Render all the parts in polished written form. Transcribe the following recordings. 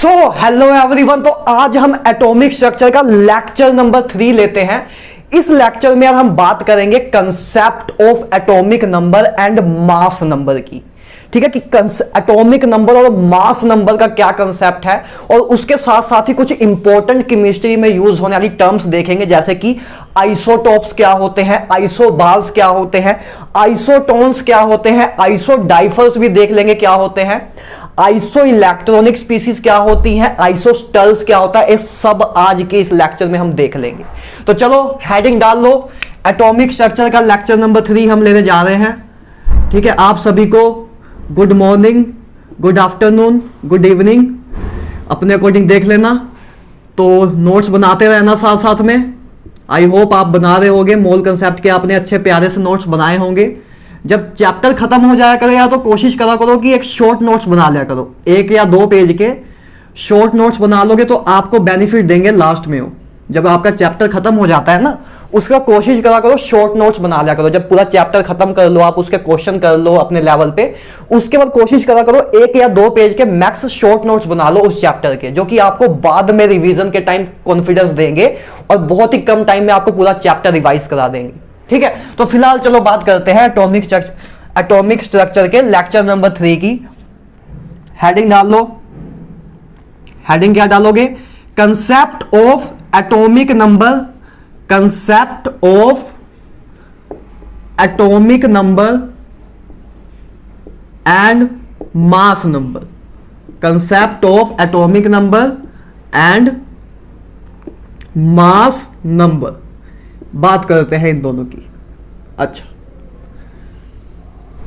So hello everyone. तो आज हम एटॉमिक स्ट्रक्चर का लेक्चर नंबर 3 लेते हैं। इस लेक्चर में अब हम बात करेंगे concept of atomic number and mass number की। ठीक है कि एटॉमिक नंबर और मास नंबर का क्या कंसेप्ट है, और उसके साथ साथ ही कुछ इंपॉर्टेंट केमिस्ट्री में यूज होने वाली टर्म्स देखेंगे, जैसे कि आइसोटॉप्स क्या होते हैं, आइसोबार्स क्या होते हैं, आइसोटोन्स क्या होते हैं, आइसोडाइफर्स भी देख लेंगे क्या होते हैं, आइसो इलेक्ट्रॉनिक स्पीसीज क्या होती हैं, आइसोस्टर्स क्या होता है, ये सब आज के इस लेक्चर में हम देख लेंगे। तो चलो हेडिंग डाल लो, एटॉमिक स्ट्रक्चर का लेक्चर नंबर 3 हम लेने जा रहे हैं। ठीक है, आप सभी को good morning, good afternoon, good evening, अपने अकॉर्डिंग देख लेना। तो नोट्स बनाते रहना साथ साथ में। आई होप आप बना रहे होंगे, मोल कंसेप्ट के आपने अच्छे प्यारे से नोट्स बनाए होंगे। जब चैप्टर खत्म हो जाया करे या तो कोशिश करा करो कि एक शॉर्ट नोट्स बना लिया करो, 1 या 2 पेज के शॉर्ट नोट्स बना लोगे तो आपको बेनिफिट देंगे लास्ट में। जब आपका चैप्टर खत्म हो जाता है ना, उसका कोशिश करा करो शॉर्ट नोट्स बना लिया करो। जब पूरा चैप्टर खत्म कर लो, आप उसके क्वेश्चन कर लो अपने लेवल पे, उसके बाद कोशिश करा करो 1 या 2 पेज के मैक्स शॉर्ट नोट्स बना लो उस चैप्टर के, जो कि आपको बाद में रिवीजन के टाइम कॉन्फिडेंस देंगे और बहुत ही कम टाइम में आपको पूरा चैप्टर रिवाइज करा देंगे। ठीक है, तो फिलहाल चलो बात करते हैं एटॉमिक स्ट्रक्चर के लेक्चर नंबर 3 की। हेडिंग डाल लो। हेडिंग क्या डालोगे? Concept of atomic number, concept of atomic number and mass number, concept of atomic number and mass number, बात करते हैं इन दोनों की। अच्छा,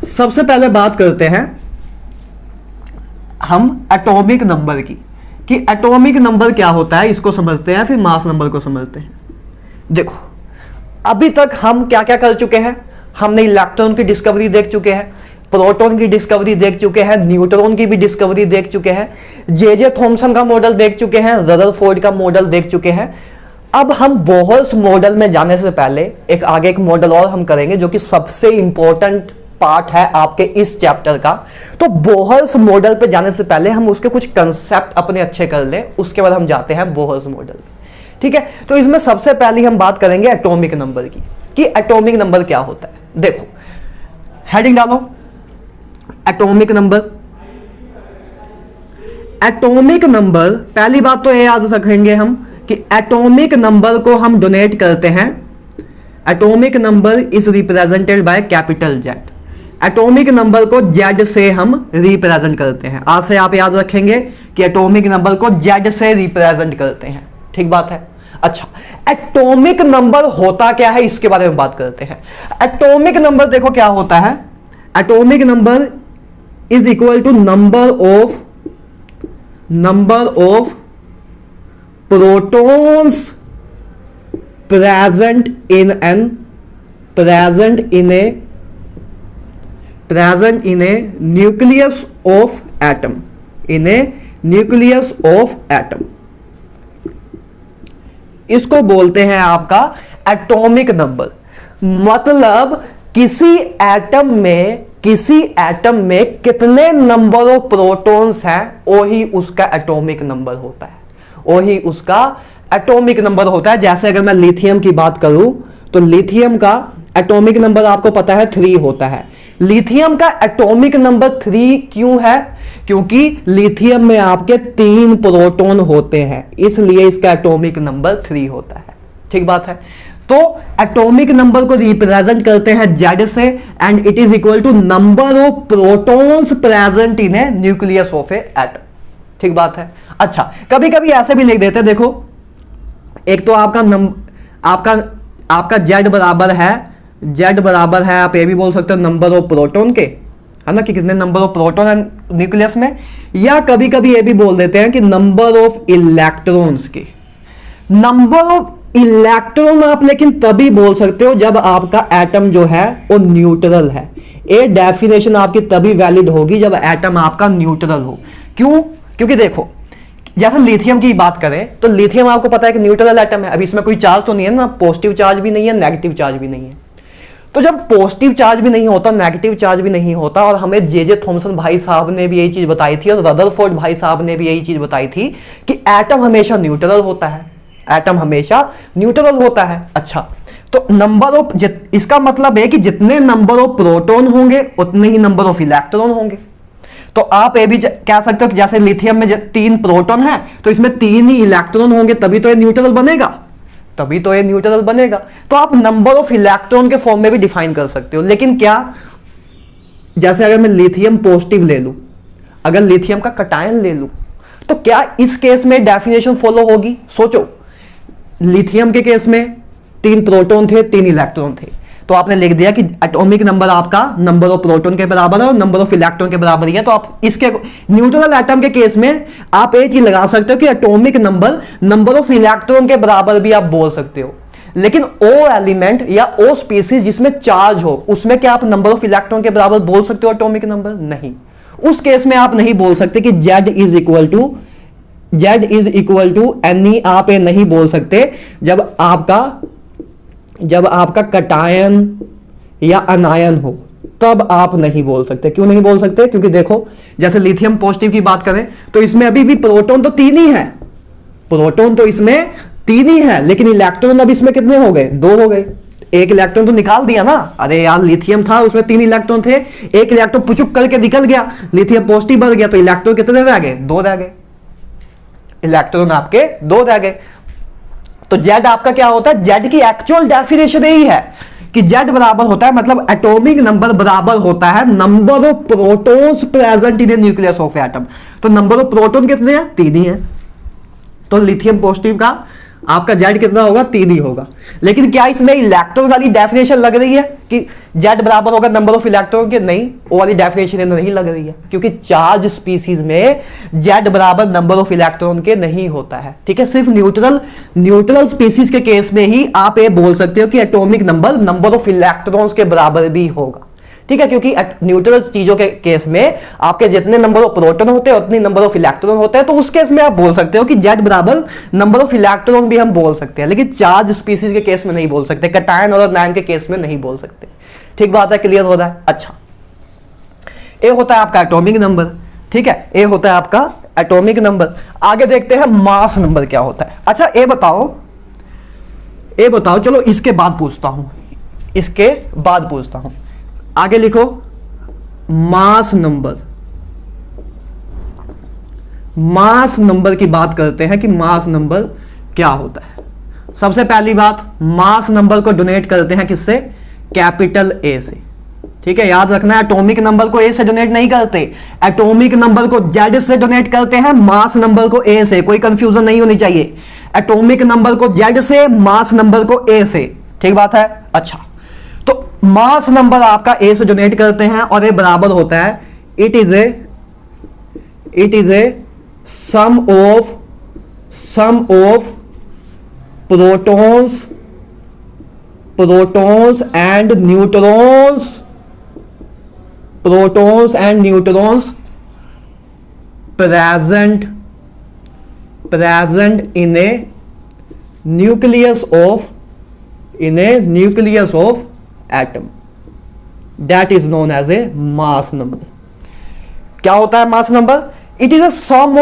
सबसे पहले बात करते हैं हम एटॉमिक नंबर की, कि एटॉमिक नंबर क्या होता है, इसको समझते हैं, फिर मास नंबर को समझते हैं। देखो, अभी तक हम क्या क्या कर चुके हैं? हमने इलेक्ट्रॉन की डिस्कवरी देख चुके हैं, प्रोटॉन की डिस्कवरी देख चुके हैं, न्यूट्रॉन की भी डिस्कवरी देख चुके हैं, जे थॉमसन का मॉडल देख चुके हैं, रदरफोर्ड का मॉडल देख चुके हैं। अब हम बोहर्स मॉडल में जाने से पहले आगे एक मॉडल और हम करेंगे, जो कि सबसे इंपॉर्टेंट पार्ट है आपके इस चैप्टर का। तो बोहर्स मॉडल पे जाने से पहले हम उसके कुछ कंसेप्ट अपने अच्छे कर लें, उसके बाद हम जाते हैं बोहर्स मॉडल। ठीक है, तो इसमें सबसे पहले हम बात करेंगे एटॉमिक नंबर की, कि एटॉमिक नंबर क्या होता है। देखो, हेडिंग डालो, एटॉमिक नंबर। एटॉमिक नंबर, पहली बात तो ये याद रखेंगे हम कि एटॉमिक नंबर को हम डोनेट करते हैं। Atomic number is represented by capital Z. Atomic number को जेड से हम रिप्रेजेंट करते हैं। आज से आप याद रखेंगे कि एटॉमिक नंबर को जेड से रिप्रेजेंट करते हैं। ठीक बात है। अच्छा, एटॉमिक नंबर होता क्या है, इसके बारे में बात करते हैं। एटॉमिक नंबर देखो क्या होता है। Atomic number is equal to number of protons present in a nucleus of atom, in a nucleus of atom। इसको बोलते हैं आपका एटॉमिक नंबर। मतलब किसी एटम में कितने नंबर ऑफ प्रोटॉन्स हैं, वही उसका एटॉमिक नंबर होता है, वही उसका एटॉमिक नंबर होता है। जैसे अगर मैं लिथियम की बात करूं तो लिथियम का एटॉमिक नंबर आपको पता है 3 होता है। लिथियम का एटॉमिक नंबर 3 क्यों है? क्योंकि लिथियम में आपके 3 प्रोटॉन होते हैं, इसलिए इसका एटॉमिक नंबर 3 होता है। ठीक बात है। तो एटॉमिक नंबर को रिप्रेजेंट करते हैं जेड से, and it is equal to number of protons present in a nucleus of a atom. ठीक बात है। अच्छा, कभी कभी ऐसे भी लिख देते हैं। देखो, एक तो आपका जेड बराबर है, आप ये भी बोल सकते हो नंबर ऑफ प्रोटॉन के, है ना, कि कितने नंबर ऑफ प्रोटॉन है न्यूक्लियस में। या कभी कभी ये भी बोल देते हैं कि नंबर ऑफ इलेक्ट्रॉन्स के। नंबर ऑफ इलेक्ट्रॉन आप लेकिन तभी बोल सकते हो जब आपका एटम जो है वो न्यूट्रल है। ये डेफिनेशन आपकी तभी वैलिड होगी जब एटम आपका न्यूट्रल हो। क्यों? क्योंकि देखो, जैसे लिथियम की बात करें तो लिथियम आपको पता है कि न्यूट्रल एटम है। अभी इसमें कोई चार्ज तो नहीं है ना, पॉजिटिव चार्ज भी नहीं है, नेगेटिव चार्ज भी नहीं है। तो जब पॉजिटिव चार्ज भी नहीं होता, नेगेटिव चार्ज भी नहीं होता, और हमें जे थॉमसन भाई साहब ने भी यही चीज बताई थी और रदरफोर्ड भाई साहब ने भी यही चीज बताई थी कि एटम हमेशा न्यूट्रल होता है, एटम हमेशा न्यूट्रल होता है। अच्छा, तो नंबर ऑफ, इसका मतलब है कि जितने नंबर ऑफ प्रोटॉन होंगे उतने ही नंबर ऑफ इलेक्ट्रॉन होंगे। तो आप ये भी कह सकते हो कि जैसे लिथियम में 3 प्रोटॉन है तो इसमें 3 ही इलेक्ट्रॉन होंगे, तभी तो ये न्यूट्रल बनेगा, तभी तो ये न्यूट्रल बनेगा। तो आप नंबर ऑफ इलेक्ट्रॉन के फॉर्म में भी डिफाइन कर सकते हो। लेकिन क्या, जैसे अगर मैं लिथियम पॉजिटिव ले लूं, अगर लिथियम का कटायन ले लूं, तो क्या इस केस में डेफिनेशन फॉलो होगी? सोचो, लिथियम के केस में 3 प्रोटॉन थे, 3 इलेक्ट्रॉन थे, तो आपने लिख दिया कि एटॉमिक नंबर आपका नंबर ऑफ प्रोटॉन के बराबर है और नंबर ऑफ इलेक्ट्रॉन के बराबर ही है। तो आप इसके न्यूट्रल एटम के केस में आप ये चीज लगा सकते हो कि atomic number number of electron के बराबर भी आप बोल सकते हो। लेकिन ओ एलिमेंट या ओ स्पीसीज जिसमें चार्ज हो, उसमें क्या आप नंबर ऑफ इलेक्ट्रॉन के बराबर बोल सकते हो एटॉमिक नंबर? नहीं, उस केस में आप नहीं बोल सकते कि Z is equal to any, आप ये नहीं बोल सकते जब आपका कटायन या अनायन हो, तब आप नहीं बोल सकते। क्यों नहीं बोल सकते? क्योंकि देखो, जैसे लिथियम पॉजिटिव की बात करें तो इसमें अभी भी प्रोटॉन तो 3 ही है, प्रोटॉन तो इसमें 3 ही है, लेकिन इलेक्ट्रॉन अब इसमें कितने हो गए? 2 हो गए। एक इलेक्ट्रॉन तो निकाल दिया ना, अरे यार लिथियम था उसमें 3 इलेक्ट्रॉन थे, एक इलेक्ट्रॉन पुचुक करके निकल गया, लिथियम पॉजिटिव बढ़ गया, तो इलेक्ट्रॉन कितने रह गए? 2 रह गए, इलेक्ट्रॉन आपके 2 रह गए। तो Z आपका क्या होता है? Z की एक्चुअल डेफिनेशन यही है कि Z बराबर होता है, मतलब एटॉमिक नंबर बराबर होता है number of protons present in the nucleus of atom. तो नंबर ऑफ प्रोटॉन कितने हैं? 3 ही हैं। तो लिथियम पॉजिटिव का आपका Z कितना होगा? 3 ही होगा। लेकिन क्या इसमें इलेक्ट्रॉन वाली डेफिनेशन लग रही है कि Z बराबर होगा नंबर ऑफ इलेक्ट्रॉन के? नहीं, वो वाली डेफिनेशन नहीं लग रही है, क्योंकि चार्ज स्पीसीज में Z बराबर नंबर ऑफ इलेक्ट्रॉन के नहीं होता है। ठीक है, सिर्फ न्यूट्रल स्पीसीज के केस में ही आप ये बोल सकते हो कि atomic number number of electrons के बराबर भी होगा। ठीक है, क्योंकि न्यूट्रल चीजों के केस में आपके जितने नंबर ऑफ प्रोटॉन होते हैं उतनी नंबर ऑफ इलेक्ट्रॉन होते हैं, तो उस केस में आप बोल सकते हो कि Z बराबर नंबर ऑफ इलेक्ट्रॉन भी हम बोल सकते हैं, लेकिन चार्ज स्पीसीज के केस में नहीं बोल सकते, कटायन और अनायन के केस में नहीं बोल सकते। ठीक बात है, क्लियर हो रहा है? अच्छा, ये होता है आपका एटॉमिक नंबर। ठीक है, ये होता है आपका एटॉमिक नंबर। आगे देखते हैं मास नंबर क्या होता है। अच्छा, ये बताओ, चलो इसके बाद पूछता हूं, आगे लिखो मास नंबर। मास नंबर की बात करते हैं कि मास नंबर क्या होता है। सबसे पहली बात, मास नंबर को डोनेट करते हैं किससे? कैपिटल ए से। ठीक है, याद रखना, एटॉमिक नंबर को ए से डोनेट नहीं करते, एटॉमिक नंबर को Z से डोनेट करते हैं, मास नंबर को ए से। कोई कंफ्यूजन नहीं होनी चाहिए, एटॉमिक नंबर को Z से, मास नंबर को ए से। ठीक बात है? अच्छा, तो मास नंबर आपका ए से डोनेट करते हैं और ये बराबर होता है, it is a sum of protons and neutrons present in a nucleus of atom, that is known as a mass number। क्या होता है mass number? It is a sum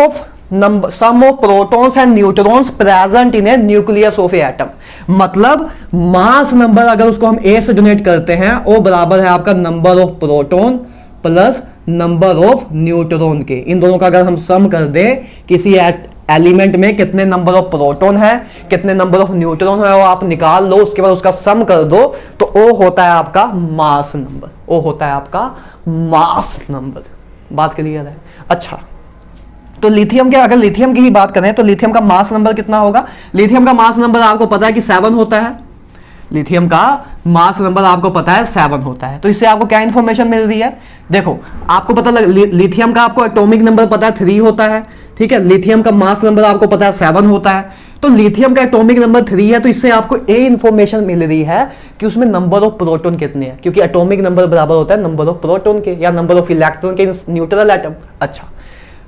of protons and neutrons present in a nucleus of a atom. मतलब mass number अगर उसको हम ए से donate करते हैं, वो बराबर है आपका number of proton plus number of neutron के। इन दोनों का अगर हम सम कर दें, किसी एलिमेंट में कितने नंबर ऑफ प्रोटॉन है, कितने नंबर ऑफ न्यूट्रॉन है, वो आप निकाल लो, उसके बाद उसका सम कर दो, तो वो होता है आपका मास नंबर। वो होता है आपका मास नंबर। बात क्लियर है? अच्छा, तो अगर लिथियम की ही बात करें तो लिथियम का मास नंबर कितना होगा? लिथियम का मास नंबर आपको पता है कि 7 होता है। लिथियम का मास नंबर आपको पता है 7 होता है। तो इससे आपको क्या इंफॉर्मेशन मिल रही है? देखो, आपको पता लिथियम का आपको एटॉमिक नंबर पता है 3 होता है। ठीक है, लिथियम का मास नंबर आपको पता है 7 होता है। तो लिथियम का एटॉमिक नंबर 3 है, तो इससे आपको ये इंफॉर्मेशन मिल रही है कि उसमें नंबर ऑफ प्रोटॉन कितने हैं, क्योंकि एटॉमिक नंबर बराबर होता है नंबर ऑफ प्रोटॉन के या नंबर ऑफ इलेक्ट्रॉन के न्यूट्रल एटम। अच्छा,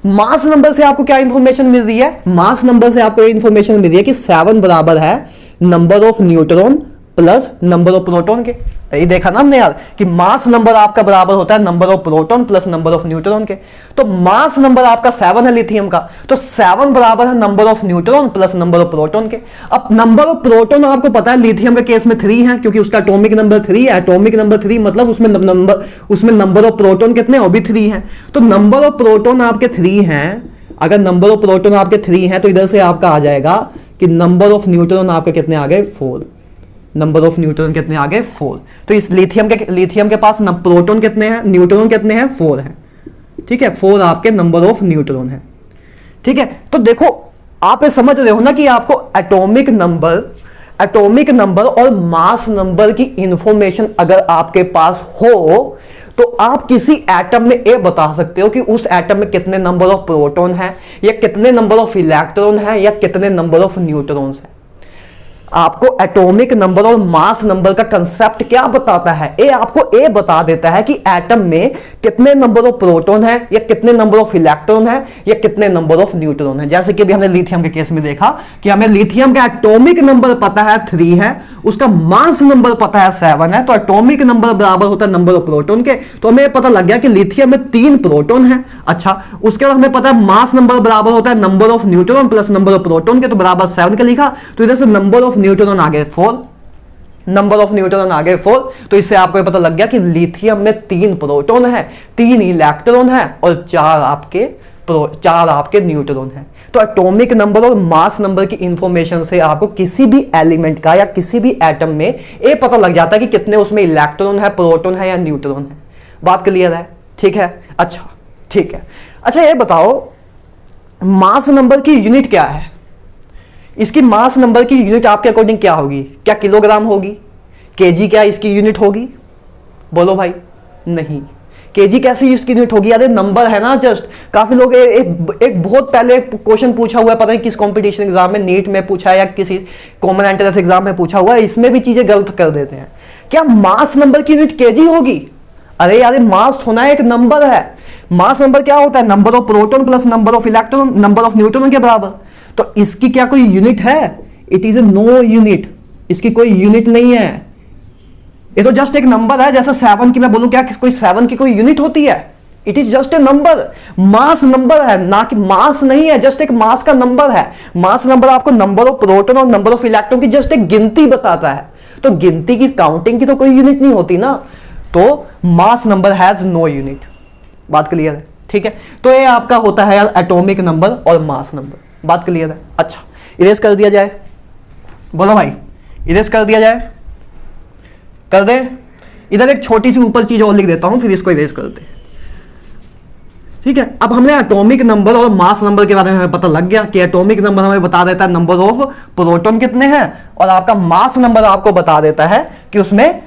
मास नंबर से आपको क्या इंफॉर्मेशन मिल रही है? मास नंबर से आपको ये इंफॉर्मेशन मिल रही है कि 7 बराबर है number of neutron plus number of proton के। ये देखा ना हमने यार कि मास नंबर आपका बराबर होता है number of proton plus number of neutron के। तो मास नंबर आपका 7 है लिथियम का, तो 7 बराबर है number of neutron plus number of proton के। अब नंबर ऑफ प्रोटॉन आपको पता है लिथियम के केस में 3 है, क्योंकि उसका एटॉमिक नंबर 3 है। एटॉमिक नंबर 3 मतलब उसमें नंबर ऑफ प्रोटॉन कितने वो भी 3 है। तो नंबर ऑफ प्रोटॉन आपके 3 हैं। अगर नंबर ऑफ प्रोटॉन आपके 3 हैं तो इधर से आपका आ जाएगा कि नंबर ऑफ न्यूट्रॉन आपके कितने आ गए 4। नंबर ऑफ न्यूट्रॉन कितने आ गए 4। तो इस लिथियम के पास प्रोटॉन कितने हैं, न्यूट्रॉन कितने हैं 4 हैं। ठीक है, 4 आपके नंबर ऑफ न्यूट्रॉन है। ठीक है, तो देखो आप ये समझ रहे हो ना कि आपको एटॉमिक नंबर और मास नंबर की इंफॉर्मेशन अगर आपके पास हो तो आप किसी एटम में ये बता सकते हो कि उस एटम में कितने नंबर ऑफ प्रोटॉन है, या कितने नंबर ऑफ इलेक्ट्रॉन है, या कितने नंबर ऑफ न्यूट्रॉन्स है। आपको एटॉमिक नंबर और मास नंबर का कंसेप्ट क्या बताता है, ये आपको ये बता देता है कि एटम में कितने नंबर ऑफ प्रोटॉन है, या कितने नंबर ऑफ इलेक्ट्रॉन है, या कितने नंबर ऑफ न्यूट्रॉन है। जैसे कि अभी हमने लिथियम के केस में देखा कि हमें लिथियम का एटॉमिक नंबर पता है 3 है, उसका मास नंबर पता है 7 है। तो एटॉमिक नंबर बराबर होता है नंबर ऑफ प्रोटॉन के। तो हमें पता लग गया कि लिथियम में 3 प्रोटॉन है। अच्छा, उसके बाद हमें पता है मास नंबर बराबर होता है number of neutron plus number of proton के, तो बराबर 7 का लिखा। तो इधर से नंबर ऑफ न्यूट्रॉन आ गए 4, नंबर ऑफ न्यूट्रॉन आ गए 4। तो इससे आपको पता लग गया कि लिथियम में 3 प्रोटॉन है, 3 इलेक्ट्रॉन है और 4 आपके न्यूट्रॉन है। तो एटॉमिक नंबर और मास नंबर की इंफॉर्मेशन से आपको किसी भी एलिमेंट का या किसी भी एटम में ये पता लग जाता है कि कितने उसमें इलेक्ट्रॉन है, प्रोटॉन है या न्यूट्रॉन है। बात क्लियर है? ठीक है, अच्छा ठीक है। अच्छा ये बताओ मास नंबर की यूनिट क्या है? इसकी मास नंबर की यूनिट आपके अकॉर्डिंग क्या होगी? क्या किलोग्राम होगी? केजी क्या इसकी यूनिट होगी? बोलो भाई। नहीं, केजी कैसे इसकी यूनिट होगी? अरे नंबर है ना जस्ट। काफी लोग एक बहुत पहले क्वेश्चन पूछा हुआ है, पता नहीं किस कंपटीशन एग्जाम में, नीट में पूछा है या किसी कॉमन एंट्रेंस एग्जाम में पूछा हुआ है, इसमें भी चीजें गलत कर देते हैं। क्या मास नंबर की यूनिट केजी होगी? अरे यार मास होना एक नंबर है। मास नंबर क्या होता है? Number of proton plus number of electron number of neutron के बराबर। तो इसकी क्या कोई यूनिट है? It is a no unit. इसकी कोई यूनिट नहीं है, ये तो जस्ट एक नंबर है। जैसे 7 की मैं बोलूं, क्या कोई 7 की कोई यूनिट होती है? It is just a number. Mass number है ना, कि मास नहीं है, जस्ट एक मास का नंबर है। मास नंबर आपको नंबर ऑफ प्रोटॉन और नंबर ऑफ इलेक्ट्रॉन की जस्ट एक गिनती बताता है। तो गिनती की, काउंटिंग की तो कोई यूनिट नहीं होती ना। तो mass number has no unit. बात क्लियर है? ठीक है, तो ये आपका होता है यार एटॉमिक नंबर और मास नंबर। बात क्लियर है? अच्छा, इरेज कर दिया जाए। बोलो भाई, इरेज कर दिया जाए? कर दे। इधर एक छोटी सी ऊपर चीज और लिख देता हूं, फिर इसको इरेज करते हैं। ठीक है, अब हमने एटॉमिक नंबर और मास नंबर के बारे में हमें पता लग गया कि एटॉमिक नंबर हमें बता देता है नंबर ऑफ प्रोटॉन कितने हैं, और आपका मास नंबर आपको बता देता है कि उसमें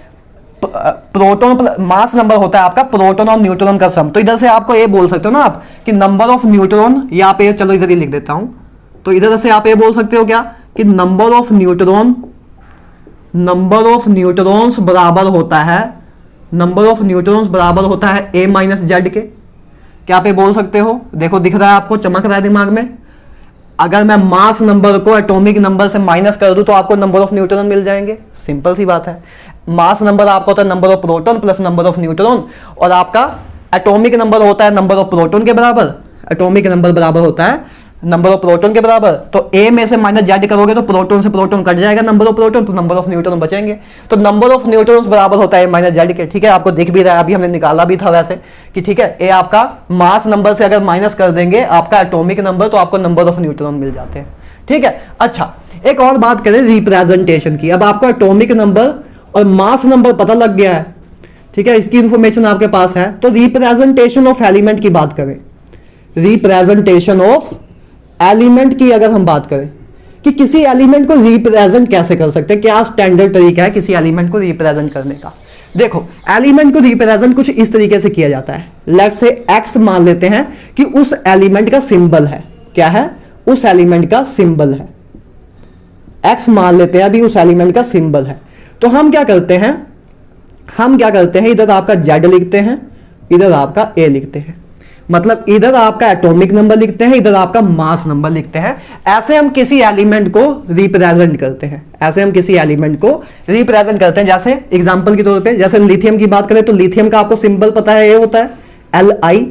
प्रोटॉन, मास नंबर होता है आपका प्रोटॉन और न्यूट्रॉन का सम। तो इधर से आपको ये बोल सकते हो ना आप कि नंबर ऑफ न्यूट्रॉन, या पे चलो इधर ही लिख देता हूं। तो इधर से आप ये बोल सकते हो क्या कि नंबर ऑफ न्यूट्रॉन्स बराबर होता है, नंबर ऑफ न्यूट्रॉन्स बराबर होता है a माइनस जेड के। क्या आप ये बोल सकते हो? देखो दिख रहा है आपको, चमक रहा है दिमाग में। अगर मैं मास नंबर को एटॉमिक नंबर से माइनस कर दूं तो आपको नंबर ऑफ न्यूट्रॉन मिल जाएंगे। सिंपल सी बात है। मास नंबर आपका होता है number of proton plus number of neutron, और आपका एटॉमिक नंबर होता है नंबर ऑफ प्रोटॉन के बराबर। एटॉमिक नंबर बराबर होता है नंबर ऑफ प्रोटॉन के बराबर। तो a में से माइनस जेड करोगे तो प्रोटॉन से प्रोटॉन कट जाएगा, नंबर ऑफ प्रोटॉन, तो नंबर ऑफ न्यूट्रॉन बचेंगे। तो नंबर ऑफ न्यूट्रॉन्स बराबर होता है a माइनस जेड के। ठीक है, आपको दिख भी रहा है, अभी हमने निकाला भी था वैसे कि ठीक है, a आपका मास नंबर से अगर माइनस कर देंगे आपका एटॉमिक नंबर, तो आपको नंबर ऑफ न्यूट्रॉन मिल जाते हैं। ठीक है, अच्छा एक और बात करें रिप्रेजेंटेशन की। अब आपको एटॉमिक नंबर और मास नंबर पता लग गया है, ठीक है, इसकी इंफॉर्मेशन आपके पास है। तो रिप्रेजेंटेशन ऑफ एलिमेंट की बात करें, रिप्रेजेंटेशन ऑफ एलिमेंट की अगर हम बात करें कि किसी एलिमेंट को रिप्रेजेंट कैसे कर सकते हैं, क्या स्टैंडर्ड तरीका है किसी एलिमेंट को रिप्रेजेंट करने का। देखो एलिमेंट को रिप्रेजेंट कुछ इस तरीके से किया जाता है। लेट्स से एक्स मान लेते हैं कि उस एलिमेंट का सिंबल है। क्या है? उस एलिमेंट का सिंबल है। एक्स मान लेते हैं अभी उस एलिमेंट का सिंबल है। तो हम क्या करते हैं, इधर आपका जेड लिखते हैं, इधर आपका ए लिखते हैं। मतलब इधर आपका एटॉमिक नंबर लिखते हैं, इधर आपका मास नंबर लिखते हैं। ऐसे हम किसी एलिमेंट को रिप्रेजेंट करते हैं, ऐसे हम किसी एलिमेंट को रिप्रेजेंट करते हैं। जैसे एग्जांपल के तौर पे जैसे लिथियम की बात करें तो लिथियम का आपको सिंबल पता है, ये होता है Li,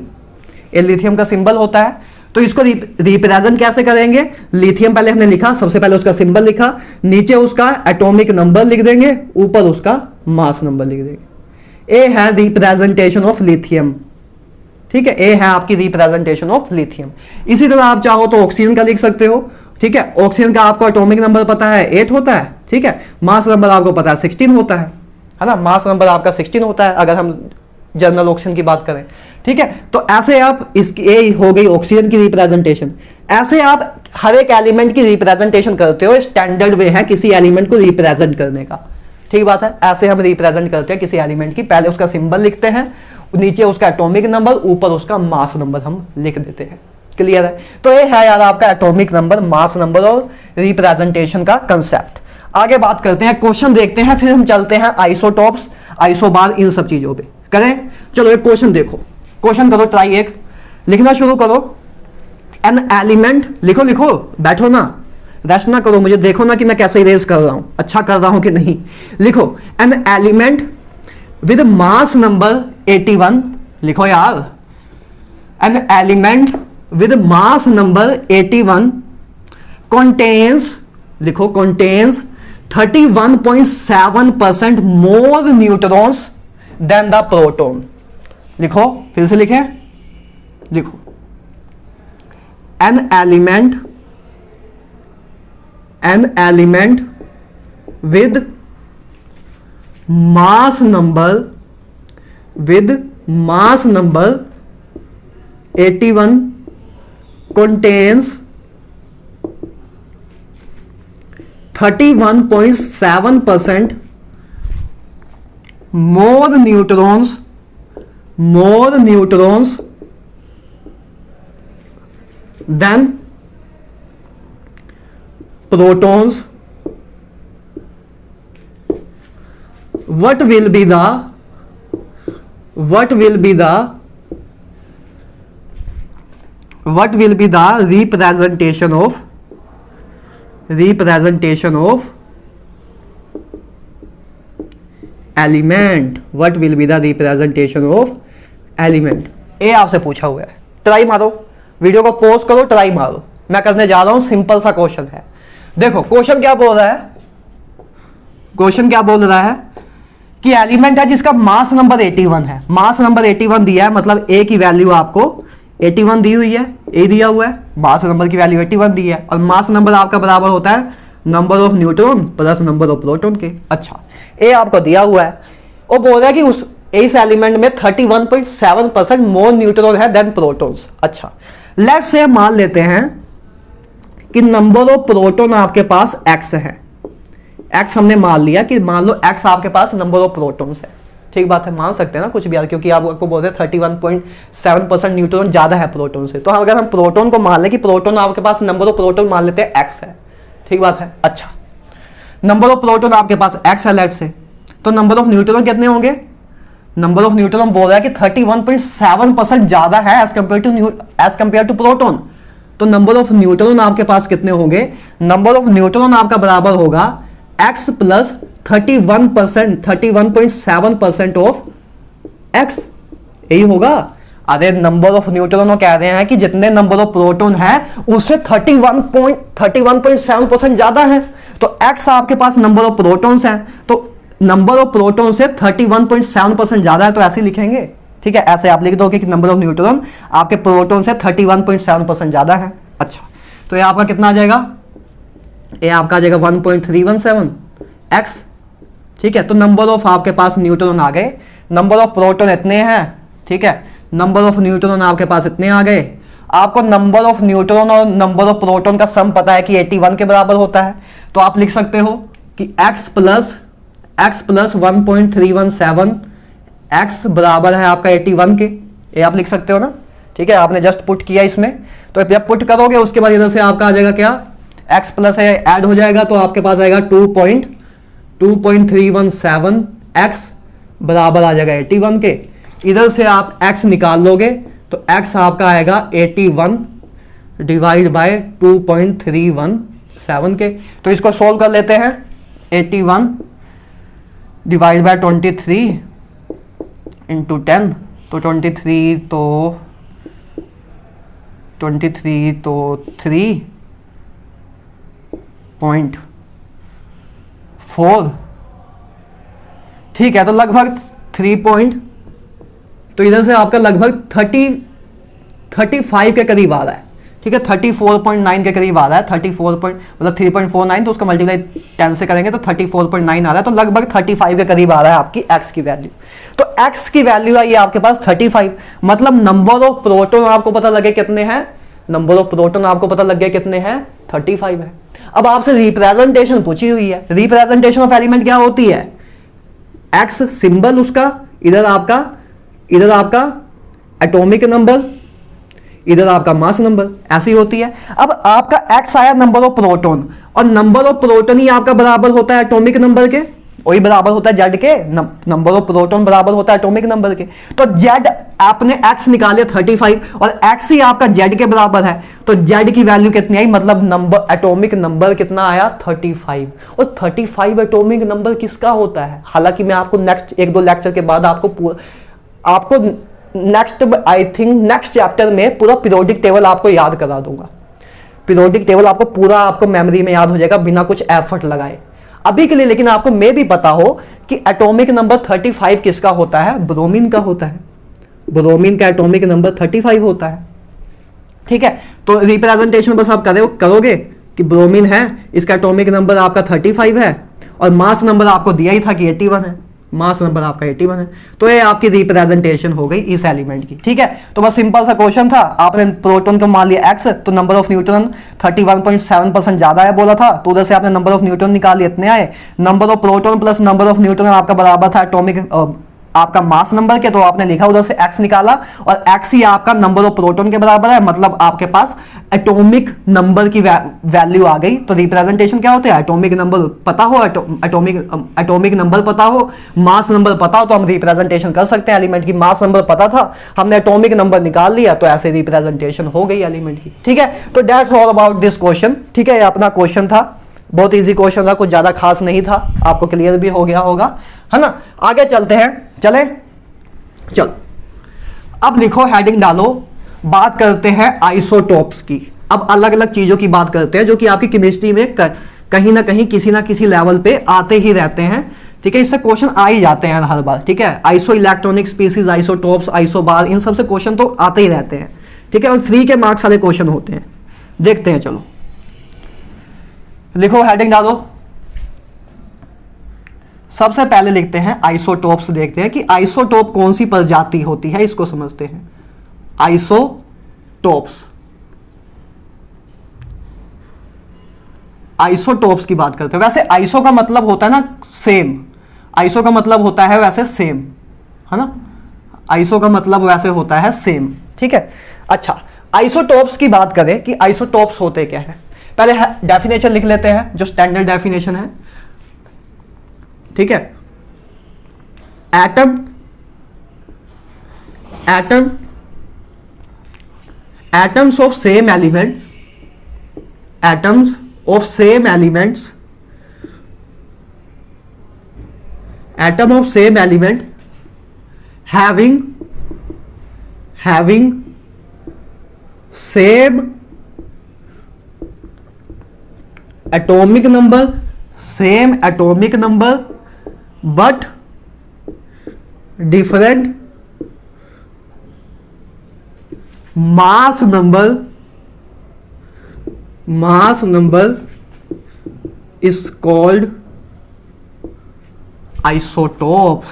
ये लिथियम का सिंबल होता है। तो इसको रिप्रेजेंट कैसे करेंगे? लिथियम पहले हमने लिखा, सबसे पहले उसका सिंबल लिखा, नीचे उसका एटॉमिक नंबर लिख देंगे, ऊपर उसका मास नंबर लिख देंगे। ए है रिप्रेजेंटेशन ऑफ लिथियम, ठीक है, ए है आपकी रिप्रेजेंटेशन ऑफ लिथियम। इसी तरह आप चाहो तो ऑक्सीजन का लिख सकते हो, ठीक है। ऑक्सीजन का आपको एटॉमिक नंबर पता है 8 होता है, ठीक है। मास नंबर आपको पता है 16 होता है ना, मास नंबर आपका 16 होता है अगर हम जनरल ऑक्सीजन की बात करें, ठीक है। तो ऐसे आप इसकी ए हो गई ऑक्सीजन की रिप्रेजेंटेशन। ऐसे आप हर एक एलिमेंट की रिप्रेजेंटेशन करते हो, स्टैंडर्ड वे है किसी एलिमेंट को रिप्रेजेंट करने का, ठीक बात है। ऐसे हम रिप्रेजेंट करते हैं किसी एलिमेंट की, पहले उसका सिंबल लिखते हैं, नीचे उसका एटॉमिक नंबर, ऊपर उसका मास नंबर हम लिख देते हैं। क्लियर है? तो ये है यार आपका एटॉमिक नंबर, मास नंबर और रिप्रेजेंटेशन का कंसेप्ट। आगे बात करते हैं, क्वेश्चन देखते हैं, फिर हम चलते हैं आइसोटॉप्स, आइसोबार, इन सब चीजों पे करें। चलो एक क्वेश्चन देखो, क्वेश्चन करो, ट्राई एक लिखना शुरू करो। एन एलिमेंट लिखो, लिखो, बैठो ना, रेस्ट ना करो, मुझे देखो ना कि मैं कैसे इरेज कर रहा हूं, अच्छा कर रहा हूं कि नहीं। लिखो an element with mass number 81, लिखो यार। An element with mass number 81 contains, लिखो, contains 31.7% more neutrons than the proton। लिखो, फिर से लिखें, लिखो an element with mass number 81 contains 31.7% more neutrons than protons। what will be the representation of element? what will be the representation of element? ये आपसे पूछा हुआ है, ट्राई मारो, वीडियो को पॉज करो, ट्राई मारो। मैं करने जा रहा हूं, सिंपल सा क्वेश्चन है। देखो क्वेश्चन क्या बोल रहा है, क्वेश्चन क्या बोल रहा है कि एलिमेंट है जिसका मास नंबर 81 है, मास नंबर 81 दिया है, मतलब ए की वैल्यू आपको 81 दी हुई है, ए दिया हुआ है, मास नंबर की वैल्यू 81 दी है, और मास नंबर आपका बराबर होता है number of neutron plus number of proton के। अच्छा, ए आपको दिया हुआ है, वो बोल रहा है कि उस इस एलिमेंट में 31.7% मोर न्यूट्रॉन है देन प्रोटॉन्स। अच्छा, लेट्स से मान लेते हैं कि नंबर ऑफ प्रोटॉन आपके पास x है, x हमने मान लिया कि मान लो x आपके पास नंबर ऑफ प्रोटॉन्स है, ठीक बात है, मान सकते हैं ना कुछ भी यार, क्योंकि आपको बोल रहे हैं 31.7% न्यूट्रॉन ज्यादा है प्रोटॉन से। तो अगर हम प्रोटॉन को मान लें कि प्रोटॉन आपके पास नंबर ऑफ प्रोटॉन मान लेते हैं x है, ठीक बात है। अच्छा, नंबर ऑफ प्रोटॉन आपके पास x है लेट्स से, तो नंबर ऑफ न्यूट्रॉन कितने होंगे? नंबर ऑफ न्यूट्रॉन बोल रहा है कि 31.7% ज्यादा है एज कंपेयर टू प्रोटॉन। तो नंबर ऑफ न्यूट्रॉन आपके पास कितने होंगे? नंबर ऑफ न्यूट्रॉन आपका बराबर होगा x प्लस 31.7% ऑफ x, यही होगा। अरे नंबर ऑफ न्यूट्रॉन कह रहे हैं कि जितने नंबर ऑफ प्रोटॉन है उससे 31.7% ज्यादा है, तो x आपके पास नंबर ऑफ प्रोटॉन्स है, तो नंबर ऑफ प्रोटॉन से 31.7% ज्यादा है, तो ऐसे लिखेंगे, ठीक है। ऐसे आप लिख दोगे कि नंबर ऑफ न्यूट्रॉन आपके प्रोटॉन से 31.7% ज्यादा है। अच्छा, तो ये आपका कितना आ जाएगा? ये आपका आ जाएगा 1.317 x, ठीक है। तो नंबर ऑफ आपके पास न्यूट्रॉन आ गए, नंबर ऑफ प्रोटॉन इतने हैं, ठीक है, नंबर ऑफ न्यूट्रॉन आपके पास इतने आ गए। आपको नंबर ऑफ न्यूट्रॉन और नंबर ऑफ प्रोटॉन का सम पता है कि 81 के बराबर होता है, तो आप लिख सकते हो कि x प्लस 1.317 x बराबर है आपका 81 के, ये आप लिख सकते हो ना, ठीक है। आपने जस्ट पुट किया इसमें, तो जब पुट करोगे उसके बाद इधर से आपका आ जाएगा क्या? x प्लस है ऐड हो जाएगा, तो आपके पास आएगा 2.317 x बराबर आ जाएगा 81 के। इधर से आप x निकाल लोगे तो x आपका आएगा 81 डिवाइड बाय 2.317 के। तो इसको सॉल्व कर लेते हैं। 81 डिवाइड बाय 23 इंटू 10, तो 23 तो 3.4, ठीक है। तो लगभग 3 तो इधर से आपका लगभग 35 के करीब आ रहा है, ठीक है। 34.9 के करीब आ रहा है। 3.49, तो उसका मल्टीप्लाई 10 से करेंगे तो 34.9 आ रहा है। तो लगभग 35 के करीब आ रहा है आपकी x की वैल्यू। तो x की वैल्यू है ये आपके पास 35, मतलब नंबर ऑफ प्रोटॉन आपको पता लगे कितने हैं, नंबर ऑफ प्रोटॉन आपको पता लग गया कितने हैं, 35 है। अब आपसे रिप्रेजेंटेशन पूछी हुई है। रिप्रेजेंटेशन ऑफ एलिमेंट क्या होती है, x सिंबल उसका, इधर आपका एटॉमिक नंबर, इधर आपका मास नंबर, ऐसी होती है। अब आपका x आया नंबर ऑफ प्रोटॉन, और नंबर ऑफ प्रोटॉन ही आपका बराबर होता है एटॉमिक नंबर के, वही बराबर होता है z के, नंबर ऑफ प्रोटॉन बराबर होता है एटॉमिक नंबर के। तो z आपने x निकाले 35 और x ही आपका z के बराबर है, तो z की वैल्यू कितनी आई, मतलब नंबर एटॉमिक नंबर कितना आया 35। और 35 एटॉमिक नंबर किसका होता है, हालांकि मैं आपको नेक्स्ट 1-2 लेक्चर के बाद आपको नेक्स्ट चैप्टर में पूरा पीरियोडिक टेबल आपको याद करा दूंगा। पीरियोडिक टेबल आपको पूरा आपको मेमोरी में याद हो जाएगा बिना कुछ एफर्ट लगाए। अभी के लिए लेकिन आपको मैं भी पता हो कि एटॉमिक नंबर 35 किसका होता है, ब्रोमीन का होता है। ब्रोमीन का एटॉमिक नंबर 35 होता है, ठीक है। तो रिप्रेजेंटेशन बस आप करोगे कि ब्रोमीन है, इसका एटॉमिक नंबर आपका 35 है और मास नंबर आपको दिया ही था कि 81 है, मास नंबर आपका 81 है। तो ये आपकी रिप्रेजेंटेशन हो गई इस एलिमेंट की, ठीक है। तो बस सिंपल सा क्वेश्चन था, आपने प्रोटॉन को मान लिया x, तो नंबर ऑफ न्यूट्रॉन 31.7% ज्यादा है बोला था, तो उधर से आपने नंबर ऑफ न्यूट्रॉन निकाल लिए, इतने आए। Number of proton plus number of neutron आपका बराबर था एटॉमिक आपका मास नंबर के, तो आपने लिखा उधर से x निकाला, और x ही आपका नंबर ऑफ प्रोटॉन के बराबर है, मतलब आपके पास एटॉमिक नंबर की वैल्यू आ गई। तो रिप्रेजेंटेशन क्या होता है, एटॉमिक नंबर पता हो, एटॉमिक नंबर पता हो, मास नंबर पता हो, तो हम रिप्रेजेंटेशन कर सकते हैं एलिमेंट की। मास नंबर पता था, हमने एटॉमिक नंबर निकाल लिया, तो ऐसे रिप्रेजेंटेशन हो गई एलिमेंट की, ठीक है। तो that's all about this question, ठीक है। ये अपना क्वेश्चन था, बहुत इजी क्वेश्चन था, कुछ ज्यादा खास नहीं था, आपको क्लियर भी हो गया होगा, है ना। आगे चलते हैं, चलो अब लिखो, हेडिंग डालो, बात करते हैं आइसोटोप्स की। अब अलग अलग चीजों की बात करते हैं जो कि आपकी केमिस्ट्री में कहीं ना कहीं किसी ना किसी लेवल पे आते ही रहते हैं, ठीक है। इससे क्वेश्चन आ ही जाते हैं हर बार, ठीक है। Isoelectronic species, isotopes, isobar, इन सबसे क्वेश्चन तो आते ही रहते हैं, ठीक है। और 3 के मार्क्स वाले क्वेश्चन होते हैं, देखते हैं। चलो लिखो, हेडिंग डालो। सबसे पहले लिखते हैं आइसोटोप्स, देखते हैं कि आइसोटोप कौन सी प्रजाति होती है, इसको समझते हैं। आइसोटोप्स की बात करते हैं। वैसे आइसो का मतलब होता है ना सेम, आइसो का मतलब होता है वैसे सेम, है ना। आइसो का मतलब वैसे होता है सेम, ठीक है। अच्छा, आइसोटोप्स की बात करें कि आइसोटोप्स होते क्या है, पहले डेफिनेशन लिख लेते हैं जो स्टैंडर्ड डेफिनेशन है, ठीक है। Atoms of same element, atoms of same elements, atom of same element having same atomic number but different mass number is called isotopes,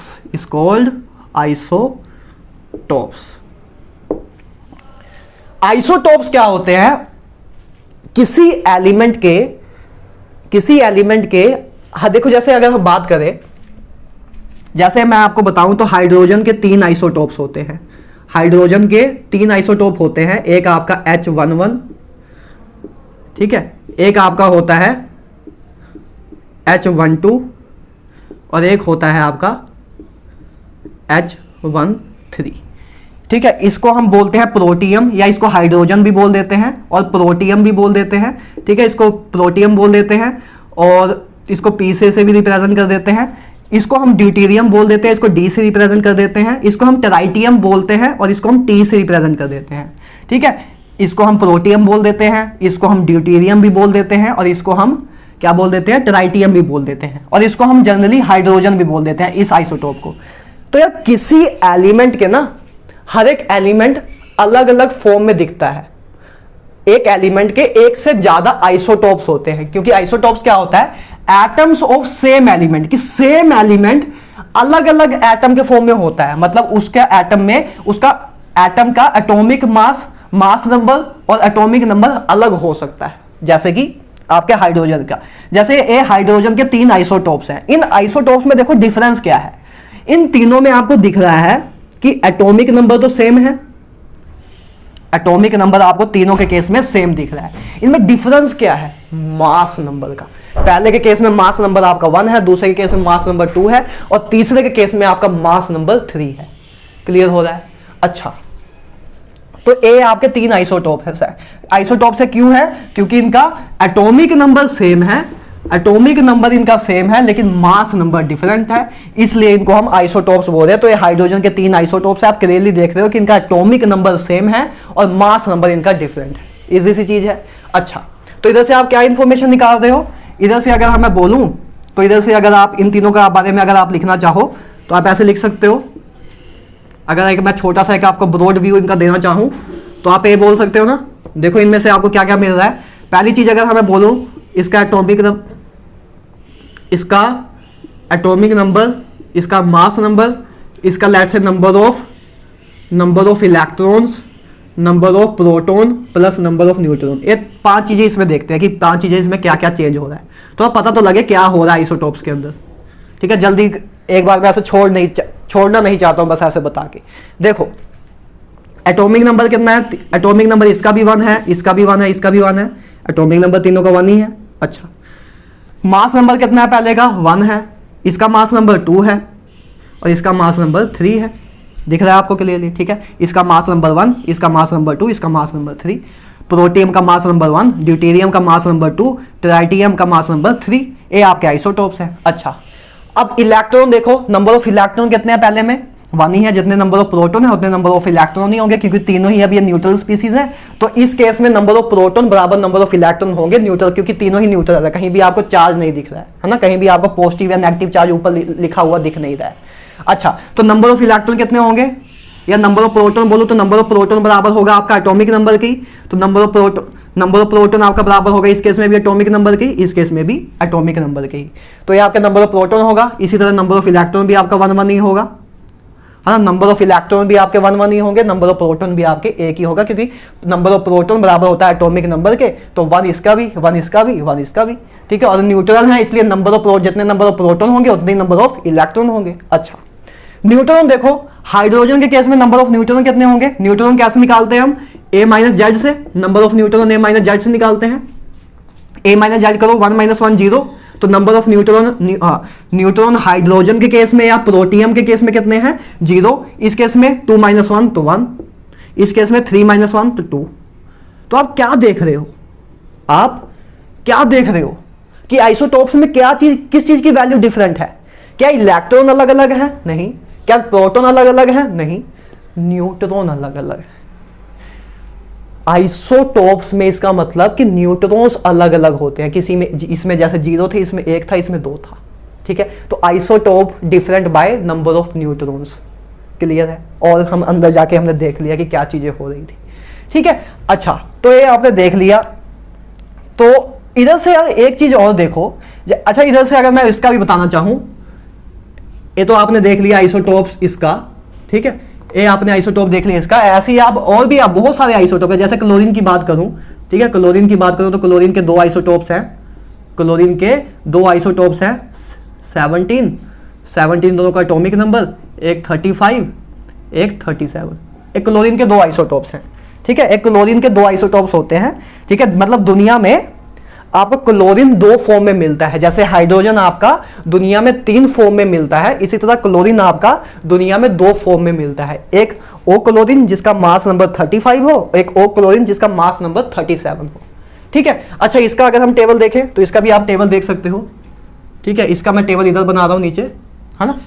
isotopes क्या होते हैं? किसी एलिमेंट के हाँ देखो, जैसे अगर हम बात करें, जैसे मैं आपको बताऊं तो हाइड्रोजन के 3 आइसोटोप्स होते हैं। हाइड्रोजन के 3 आइसोटोप होते हैं। एक आपका H11, ठीक है, एक आपका होता है H12 और एक होता है आपका H13। ठीक है, इसको हम बोलते हैं प्रोटियम, या इसको हाइड्रोजन भी बोल देते हैं और प्रोटियम भी बोल देते हैं। ठीक है, इसको प्रोटियम बोल देते हैं और इसको पी से भी रिप्रेजेंट कर देते हैं। इसको हम ड्यूटेरियम बोल देते हैं, इसको डी से रिप्रेजेंट कर देते हैं। इसको हम टेराइटियम बोलते हैं और इसको हम टी से रिप्रेजेंट कर देते हैं। ठीक है, इसको हम प्रोटियम बोल देते हैं, इसको हम ड्यूटेरियम भी बोल देते हैं और इसको हम क्या बोल देते हैं, टेराइटियम भी बोल देते हैं, और इसको हम जनरली हाइड्रोजन भी बोल देते हैं इस आइसोटोप को। तो यार किसी एलिमेंट के ना हर एक एलिमेंट अलग अलग फॉर्म में दिखता है। एक एलिमेंट के एक से ज्यादा आइसोटोप्स होते हैं, क्योंकि आइसोटोप्स क्या होता है, एटम्स ऑफ सेम एलिमेंट, कि सेम एलिमेंट अलग अलग एटम के फॉर्म में होता है। मतलब उसके एटम में उसका एटम का एटॉमिक मास नंबर और एटॉमिक नंबर अलग हो सकता है। जैसे कि आपके हाइड्रोजन का, जैसे ये हाइड्रोजन के 3 आइसोटोप्स हैं। इन आइसोटोप्स में देखो डिफरेंस क्या है। इन तीनों में आपको दिख रहा है कि एटॉमिक नंबर तो सेम है, एटॉमिक नंबर आपको तीनों के केस में सेम दिख रहा है। इनमें डिफरेंस क्या है, मास नंबर का। पहले के केस में मास नंबर आपका 1 है, दूसरे के केस में मास नंबर 2 है और तीसरे के केस में आपका मास नंबर 3 है। क्लियर हो रहा है? अच्छा, तो ए आपके 3 आइसोटोप है। आइसोटोप से क्यों है, क्योंकि इनका एटॉमिक नंबर सेम है, एटॉमिक नंबर इनका सेम है लेकिन मास नंबर डिफरेंट है, इसलिए इनको हम आइसोटोप्स बोल रहे हैं। तो ये हाइड्रोजन के 3 आइसोटोप्स है, आप क्लियरली देख रहे हो कि इनका एटॉमिक नंबर सेम है और मास नंबर इनका डिफरेंट है। इजी सी चीज है। अच्छा, तो इधर से आप क्या इंफॉर्मेशन निकाल रहे हो, इधर से अगर मैं बोलूं तो इधर से अगर आप इन तीनों के बारे में अगर आप लिखना चाहो तो आप ऐसे लिख सकते हो। अगर एक मैं छोटा सा एक आपको ब्रॉड व्यू इनका देना चाहूं तो आप ये बोल सकते हो ना, देखो इनमें से आपको क्या क्या मिल रहा है। पहली चीज अगर हमें बोलूं, इसका एटॉमिक नंबर, इसका मास नंबर, इसका let's say number of electrons, number of proton plus number of neutron, ये 5 चीजें इसमें देखते हैं कि 5 चीजें इसमें क्या क्या चेंज हो रहा है, तो अब पता तो लगे क्या हो रहा है आइसोटोप्स के अंदर। ठीक है, जल्दी एक बार मैं ऐसे छोड़ना नहीं चाहता हूं, बस ऐसे बता के देखो। एटॉमिक नंबर कितना है, एटॉमिक नंबर इसका भी 1 है, इसका भी 1 है, इसका भी 1 है, एटॉमिक नंबर तीनों का 1 ही है। अच्छा, मास नंबर कितना है, पहले का 1 है, इसका मास नंबर 2 है और इसका मास नंबर 3 है। दिख रहा है आपको क्लियरली? ठीक है, इसका मास नंबर 1, इसका मास नंबर 2, इसका मास नंबर 3। प्रोटियम का मास नंबर 1, ड्यूटेरियम का मास नंबर 2, टेराइटियम का मास नंबर 3। ये आपके आइसोटोप्स हैं। अच्छा, अब इलेक्ट्रॉन देखो, नंबर ऑफ इलेक्ट्रॉन कितने हैं, पहले में 1 ही है। जितने नंबर ऑफ प्रोटॉन है उतने नंबर ऑफ इलेक्ट्रॉन ही होंगे, क्योंकि तीनों ही अब ये न्यूट्रल स्पीसीज है। तो इस केस में नंबर ऑफ प्रोटॉन बराबर नंबर ऑफ इलेक्ट्रॉन होंगे न्यूट्रल, क्योंकि तीनों ही न्यूट्रल है। कहीं भी आपको चार्ज नहीं दिख रहा है ना, कहीं भी आपको पॉजिटिव या नेगेटिव चार्ज ऊपर लिखा हुआ दिख नहीं रहा है। अच्छा, तो नंबर ऑफ इलेक्ट्रॉन कितने होंगे, या नंबर ऑफ प्रोटॉन बोलो तो नंबर ऑफ प्रोटॉन बराबर होगा आपका एटॉमिक नंबर की। तो नंबर ऑफ प्रोटॉन आपका बराबर होगा इस केस में भी एटॉमिक नंबर की, इस केस में भी एटॉमिक नंबर की। तो ये आपका नंबर ऑफ प्रोटॉन होगा। इसी तरह नंबर ऑफ इलेक्ट्रॉन भी आपका 1 ही होगा, है ना। नंबर ऑफ इलेक्ट्रॉन भी आपके 1 ही होंगे, नंबर ऑफ प्रोटॉन भी आपके 1 ही होगा, क्योंकि नंबर ऑफ प्रोटॉन बराबर होता है एटॉमिक नंबर के। तो 1 इसका भी, 1 इसका भी, 1 इसका भी। ठीक है, और न्यूट्रल है इसलिए नंबर ऑफ जितने नंबर ऑफ प्रोटॉन होंगे उतने नंबर ऑफ इलेक्ट्रॉन होंगे। अच्छा, न्यूट्रॉन देखो, हाइड्रोजन के केस में नंबर ऑफ न्यूट्रॉन कितने होंगे, न्यूट्रॉन कैसे निकालते हैं हम, a माइनस जेड से। Number of neutron a minus Z से निकालते हैं। a माइनस जेड करो, 1 - 1 0। तो नंबर ऑफ न्यूट्रॉन हाइड्रोजन के केस में या प्रोटियम के केस में कितने हैं, 0। इस केस में 2 - 1 तो 1, इस केस में 3 - 1 तो 2। तो आप क्या देख रहे हो, आप क्या देख रहे हो कि आइसोटोप्स में क्या चीज, किस चीज की वैल्यू डिफरेंट है। क्या इलेक्ट्रॉन अलग अलग है, नहीं। क्या प्रोटॉन अलग अलग है, नहीं। न्यूट्रॉन अलग अलग है। आइसोटोप्स में इसका मतलब कि न्यूट्रॉन्स अलग अलग होते हैं। किसी में, इसमें जैसे 0 थे, इसमें 1 था, इसमें 2 था। ठीक है, तो isotope different by number of neutrons. Clear है? और हम अंदर जाके हमने देख लिया कि क्या चीजें हो रही थी। ठीक है, अच्छा, तो ये आपने देख लिया। तो इधर से यार एक चीज और देखो। अच्छा, इधर से अगर मैं इसका भी बताना चाहूं, ये तो आपने देख लिया आइसोटोप्स इसका। ठीक है, ये आपने आइसोटोप देख लिया इसका। ऐसे ही आप और भी आप बहुत सारे आइसोटोप है। जैसे क्लोरीन की बात करूं, ठीक है, क्लोरीन की बात करूं तो क्लोरीन के 2 आइसोटोप्स हैं। क्लोरीन के 2 आइसोटोप्स हैं, 17 दोनों का एटॉमिक नंबर, एक 35, एक 37। एक क्लोरीन के 2 आइसोटोप्स हैं। ठीक है, एक क्लोरीन के 2 आइसोटोप्स होते हैं। ठीक है, मतलब दुनिया में आपको क्लोरीन 2 फॉर्म में मिलता है, जैसे हाइड्रोजन आपका दुनिया में 3 फॉर्म में मिलता है, इसी तरह क्लोरीन आपका दुनिया में 2 फॉर्म में मिलता है। एक ओ क्लोरीन जिसका मास नंबर 35 हो, एक ओ क्लोरीन जिसका मास नंबर 37 हो। ठीक है, अच्छा इसका अगर हम टेबल देखें तो इसका भी आप टेबल देख सकते हो। ठीक है, इसका मैं टेबल इधर बना रहा हूं नीचे, है ना।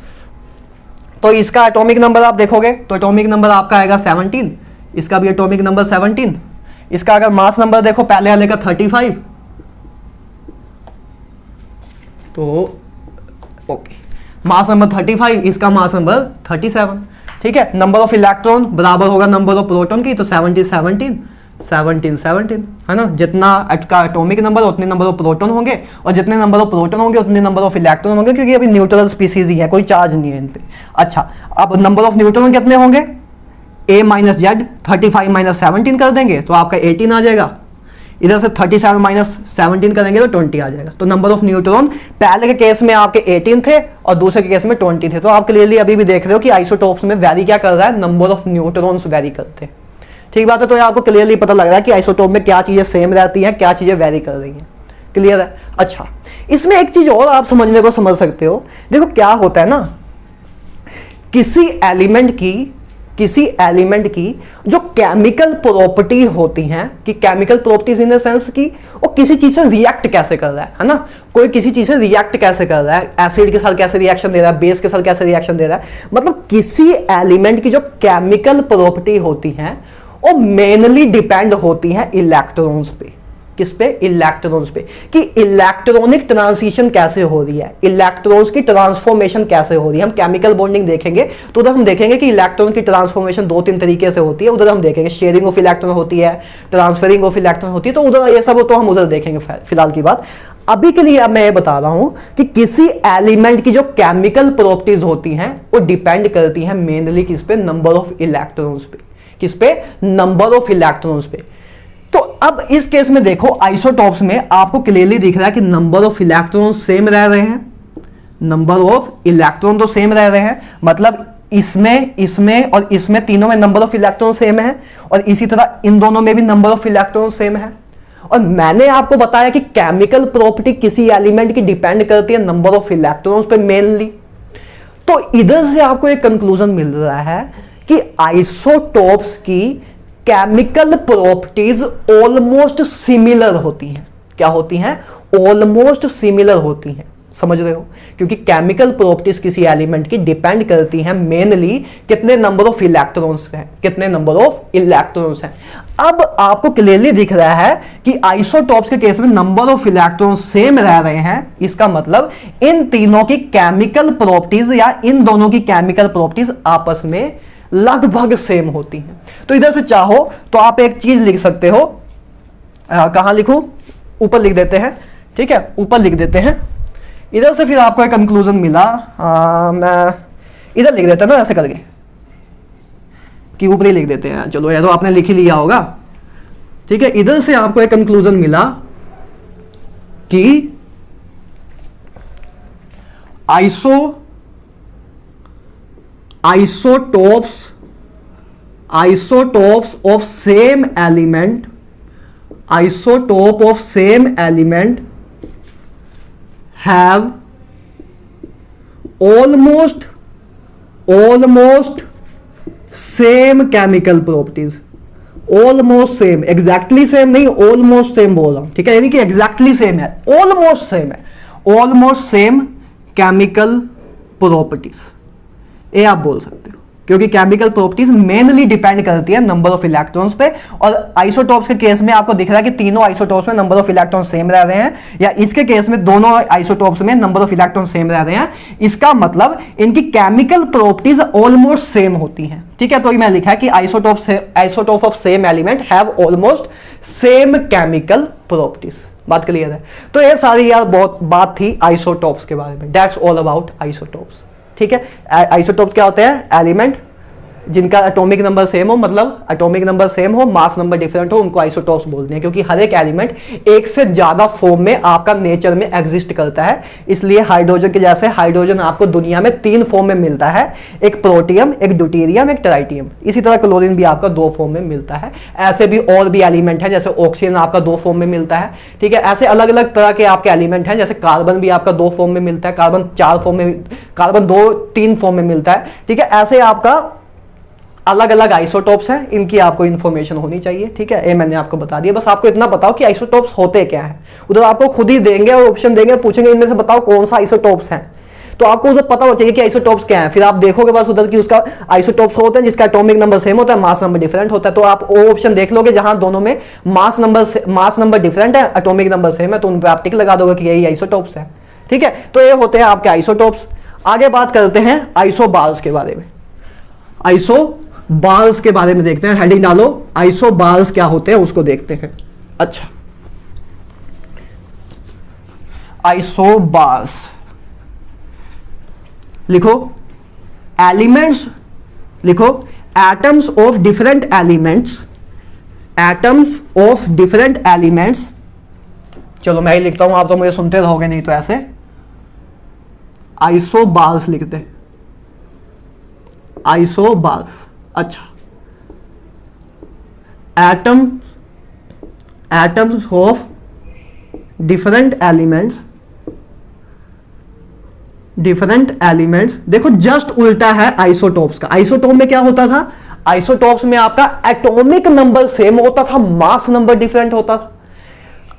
तो इसका एटॉमिक नंबर आप देखोगे तो एटॉमिक नंबर आपका आएगा 17, इसका भी एटॉमिक नंबर 17। इसका अगर मास नंबर देखो पहले वाले का 35, तो ओके मास नंबर 35, इसका मास नंबर 37। ठीक है, नंबर ऑफ इलेक्ट्रॉन बराबर होगा नंबर ऑफ प्रोटॉन की, तो 17 17 17 17, है ना। जितना का एटॉमिक नंबर उतने नंबर ऑफ प्रोटॉन होंगे, और जितने नंबर ऑफ प्रोटॉन होंगे उतने नंबर ऑफ इलेक्ट्रॉन होंगे, क्योंकि अभी न्यूट्रल स्पीसीज ही है, कोई चार्ज नहीं है इन पे। अच्छा, अब नंबर ऑफ न्यूट्रॉन कितने होंगे, a माइनस जेड 35 माइनस 17 कर देंगे तो आपका 18 आ जाएगा। इधर से 37 माइनस 17 करेंगे तो 20 आ जाएगा। तो नंबर ऑफ न्यूट्रॉन पहले के केस में आपके 18 थे और दूसरे के केस में 20 थे। तो आप क्लियरली अभी भी देख रहे हो कि आइसोटोप्स में वैरी क्या कर रहा है, नंबर ऑफ न्यूट्रॉन्स वैरी करते हैं। ठीक बात है, तो आपको क्लियरली पता लग रहा है कि आइसोटोप में क्या चीजें सेम रहती हैं, क्या चीजें वैरी कर रही हैं। क्लियर है। अच्छा, इसमें एक चीज और आप समझने को समझ सकते हो। देखो क्या होता है ना, किसी एलिमेंट की जो केमिकल प्रॉपर्टी होती हैं, कि chemical properties in the sense कि वो किसी चीज से रिएक्ट कैसे कर रहा है ना। कोई किसी चीज से रिएक्ट कैसे कर रहा है, एसिड के साथ कैसे रिएक्शन दे रहा है, बेस के साथ कैसे रिएक्शन दे रहा है। मतलब किसी एलिमेंट की जो केमिकल प्रॉपर्टी होती हैं वो मेनली डिपेंड होती हैं इलेक्ट्रॉन्स पे। किस पे, इलेक्ट्रॉन्स पे, कि इलेक्ट्रॉनिक ट्रांजिशन कैसे हो रही है, इलेक्ट्रॉन्स की ट्रांसफॉर्मेशन कैसे हो रही है। हम केमिकल बॉन्डिंग देखेंगे तो उधर हम देखेंगे कि इलेक्ट्रॉन की ट्रांसफॉर्मेशन 2-3 तरीके से होती है। उधर हम देखेंगे शेयरिंग ऑफ इलेक्ट्रॉन होती है, ट्रांसफरिंग ऑफ इलेक्ट्रॉन होती है। तो उधर ये सब तो हम उधर देखेंगे। फिलहाल की बात अभी के लिए अब मैं ये बता रहा हूं कि किसी एलिमेंट की जो केमिकल प्रॉपर्टीज होती हैं वो डिपेंड करती हैं मेनली किस पे, नंबर ऑफ इलेक्ट्रॉन्स पे। किस पे, नंबर ऑफ इलेक्ट्रॉन्स पे। तो अब इस केस में देखो आइसोटॉप्स में आपको क्लियरली दिख रहा है कि नंबर ऑफ इलेक्ट्रॉन सेम रह रहे हैं, नंबर ऑफ इलेक्ट्रॉन तो सेम रह रहे हैं। मतलब इसमें और इसमें तीनों में नंबर ऑफ इलेक्ट्रॉन सेम है, और इसी तरह इन दोनों में भी नंबर ऑफ इलेक्ट्रॉन सेम है। और मैंने आपको बताया कि केमिकल प्रॉपर्टी किसी एलिमेंट की डिपेंड करती है नंबर ऑफ इलेक्ट्रॉन्स पे मेनली। तो इधर से आपको एक कंक्लूजन मिल रहा है कि आइसोटॉप्स की केमिकल प्रॉपर्टीज ऑलमोस्ट सिमिलर होती हैं। क्या होती हैं, ऑलमोस्ट सिमिलर होती हैं। समझ रहे हो, क्योंकि केमिकल प्रॉपर्टीज किसी एलिमेंट की डिपेंड करती हैं मेनली कितने नंबर ऑफ इलेक्ट्रॉन्स हैं, कितने नंबर ऑफ इलेक्ट्रॉन्स हैं। अब आपको क्लियरली दिख रहा है कि आइसोटॉप्स के केस में नंबर ऑफ इलेक्ट्रॉन्स सेम रह रहे हैं। इसका मतलब इन तीनों की केमिकल प्रॉपर्टीज या इन दोनों की केमिकल प्रॉपर्टीज आपस में लगभग सेम होती हैं। तो इधर से चाहो तो आप एक चीज लिख सकते हो, कहां लिखूं, ऊपर लिख देते हैं। ठीक है, ऊपर लिख देते हैं। इधर से फिर आपको एक कंक्लूजन मिला, मैं इधर लिख देता ना ऐसे करके, कि ऊपर ही लिख देते हैं। चलो या तो आपने लिख ही लिया होगा। ठीक है, इधर से आपको एक कंक्लूजन मिला कि isotopes of same element have almost same chemical properties। Almost same, exactly same नहीं, ऑलमोस्ट सेम बोल रहा हूं। ठीक है, यानी कि एग्जैक्टली सेम है, ऑलमोस्ट सेम है, ऑलमोस्ट सेम केमिकल प्रॉपर्टीज, ये आप बोल सकते हो। क्योंकि केमिकल प्रॉपर्टीज मेनली डिपेंड करती है नंबर ऑफ इलेक्ट्रॉन्स पे। और आइसोटॉप्स के केस में आपको दिख रहा है कि तीनों आइसोटॉप्स में नंबर ऑफ इलेक्ट्रॉन सेम रह रहे हैं, या इसके केस में दोनों आइसोटॉप्स में नंबर ऑफ इलेक्ट्रॉन सेम रह रहे हैं। इसका इनकी केमिकल प्रॉपर्टीज ऑलमोस्ट सेम होती हैं। ठीक है, तो मैं लिखा है कि isotope of same element have almost same chemical properties. बात क्लियर है। तो ये सारी यार बहुत बात थी आइसोटॉप्स के बारे में। That's all about isotopes. ठीक है, आइसोटॉप्स क्या होते हैं, एलिमेंट जिनका एटॉमिक नंबर सेम हो, मतलब एटॉमिक नंबर सेम हो, मास नंबर डिफरेंट हो, उनको आइसोटॉप्स बोलते हैं, क्योंकि हर एक एलिमेंट एक से ज्यादा फॉर्म में आपका नेचर में एग्जिस्ट करता है। इसलिए हाइड्रोजन के जैसे हाइड्रोजन आपको दुनिया में 3 फॉर्म में मिलता है, एक प्रोटियम, एक ड्यूटेरियम, एक ट्राइटियम। इसी तरह क्लोरीन भी आपका 2 फॉर्म में मिलता है। ऐसे भी और भी एलिमेंट है, जैसे ऑक्सीजन आपका 2 फॉर्म में मिलता है, ठीक है। ऐसे अलग अलग तरह के आपके एलिमेंट हैं, जैसे कार्बन भी आपका 2 फॉर्म में मिलता है, कार्बन 4 फॉर्म में, कार्बन 2-3 फॉर्म में मिलता है, ठीक है। ऐसे आपका अलग अलग आइसोटॉप्स हैं, इनकी आपको इंफॉर्मेशन होनी चाहिए, ठीक है। ये मैंने आपको बता दिया, बस आपको इतना बताओ कि आइसोटॉप्स होते क्या हैं। उधर आपको खुद ही देंगे और ऑप्शन देंगे, पूछेंगे इनमें से बताओ कौन सा आइसोटॉप्स है, तो आपको उसे पता हो चाहिए कि आइसोटॉप्स क्या है। फिर आप देखोगे बस उधर की उसका आइसोटॉप्स होते हैं जिसका एटॉमिक नंबर सेम होता है, मास नंबर डिफरेंट होता है, तो आप वो ऑप्शन देख लोगे जहां दोनों में मास नंबर डिफरेंट है, एटॉमिक नंबर सेम है, तो उन पर आप टिक लगा दोगे कि यही आइसोटॉप्स है, ठीक है। तो ये होते हैं आपके आइसोटॉप्स। आगे बात करते हैं आइसोबार्स के बारे में। आइसोबार्स के बारे में देखते हैं, हेडिंग डालो आइसोबार्स क्या होते हैं उसको देखते हैं। अच्छा, आइसोबार्स लिखो, एलिमेंट्स लिखो, atoms of different elements, atoms of different elements. चलो मैं ही लिखता हूं, आप तो मुझे सुनते रहोगे नहीं तो ऐसे आइसोबार्स लिखते हैं, आइसोबार्स। अच्छा, atoms of different elements, different elements. देखो जस्ट उल्टा है आइसोटॉप्स का। आइसोटॉप में क्या होता था, आइसोटॉप्स में आपका एटॉमिक नंबर सेम होता था, मास नंबर डिफरेंट होता था।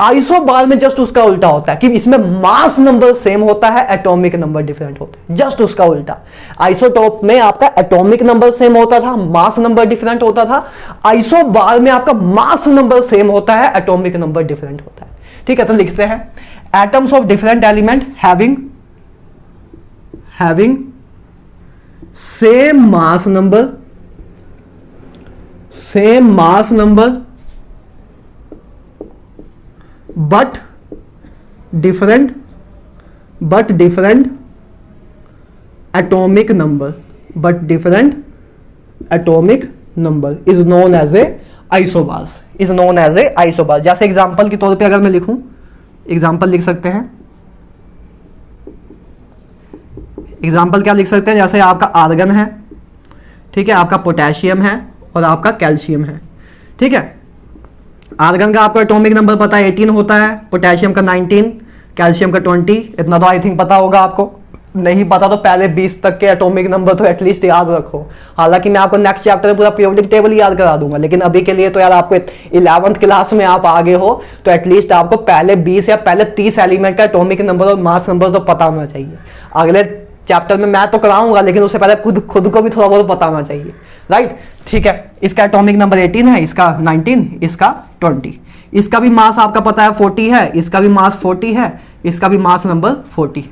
आइसोबार में जस्ट उसका उल्टा होता है कि इसमें मास नंबर सेम होता है, एटॉमिक नंबर डिफरेंट होता है, जस्ट उसका उल्टा। आइसोटॉप में आपका एटॉमिक नंबर सेम होता था, मास नंबर डिफरेंट होता था। आइसोबार में आपका मास नंबर सेम होता है, एटॉमिक नंबर डिफरेंट होता है, ठीक है। तो लिखते हैं atoms of different element having same mass number but different atomic number is known as a isobars, जैसे एग्जांपल के तौर पे अगर मैं लिखूं, एग्जांपल लिख सकते हैं, एग्जांपल क्या लिख सकते हैं, जैसे आपका आर्गन है, ठीक है, आपका पोटेशियम है और आपका कैल्शियम है, ठीक है। आर्गन का आपको एटॉमिक नंबर पता है 18 होता है, पोटेशियम का 19, कैल्शियम का 20। इतना तो आई थिंक पता होगा आपको, नहीं पता तो पहले 20 तक के एटॉमिक नंबर तो एटलीस्ट याद रखो। हालांकि मैं आपको नेक्स्ट चैप्टर में पूरा पीरियोडिक टेबल याद करा दूंगा, लेकिन अभी के लिए तो यार आपको 11th क्लास में आप आगे हो तो एटलीस्ट आपको पहले 20 या पहले 30 एलिमेंट का एटॉमिक नंबर और मास नंबर तो पता होना चाहिए। अगले चैप्टर में मैं तो कराऊंगा, लेकिन उससे पहले खुद को भी थोड़ा बहुत पता होना चाहिए, राइट, ठीक है। इसका एटॉमिक नंबर 18 है, इसका 19, इसका 20। इसका भी मास आपका पता है 40 है, इसका भी मास 40 है, इसका भी मास नंबर 40 है।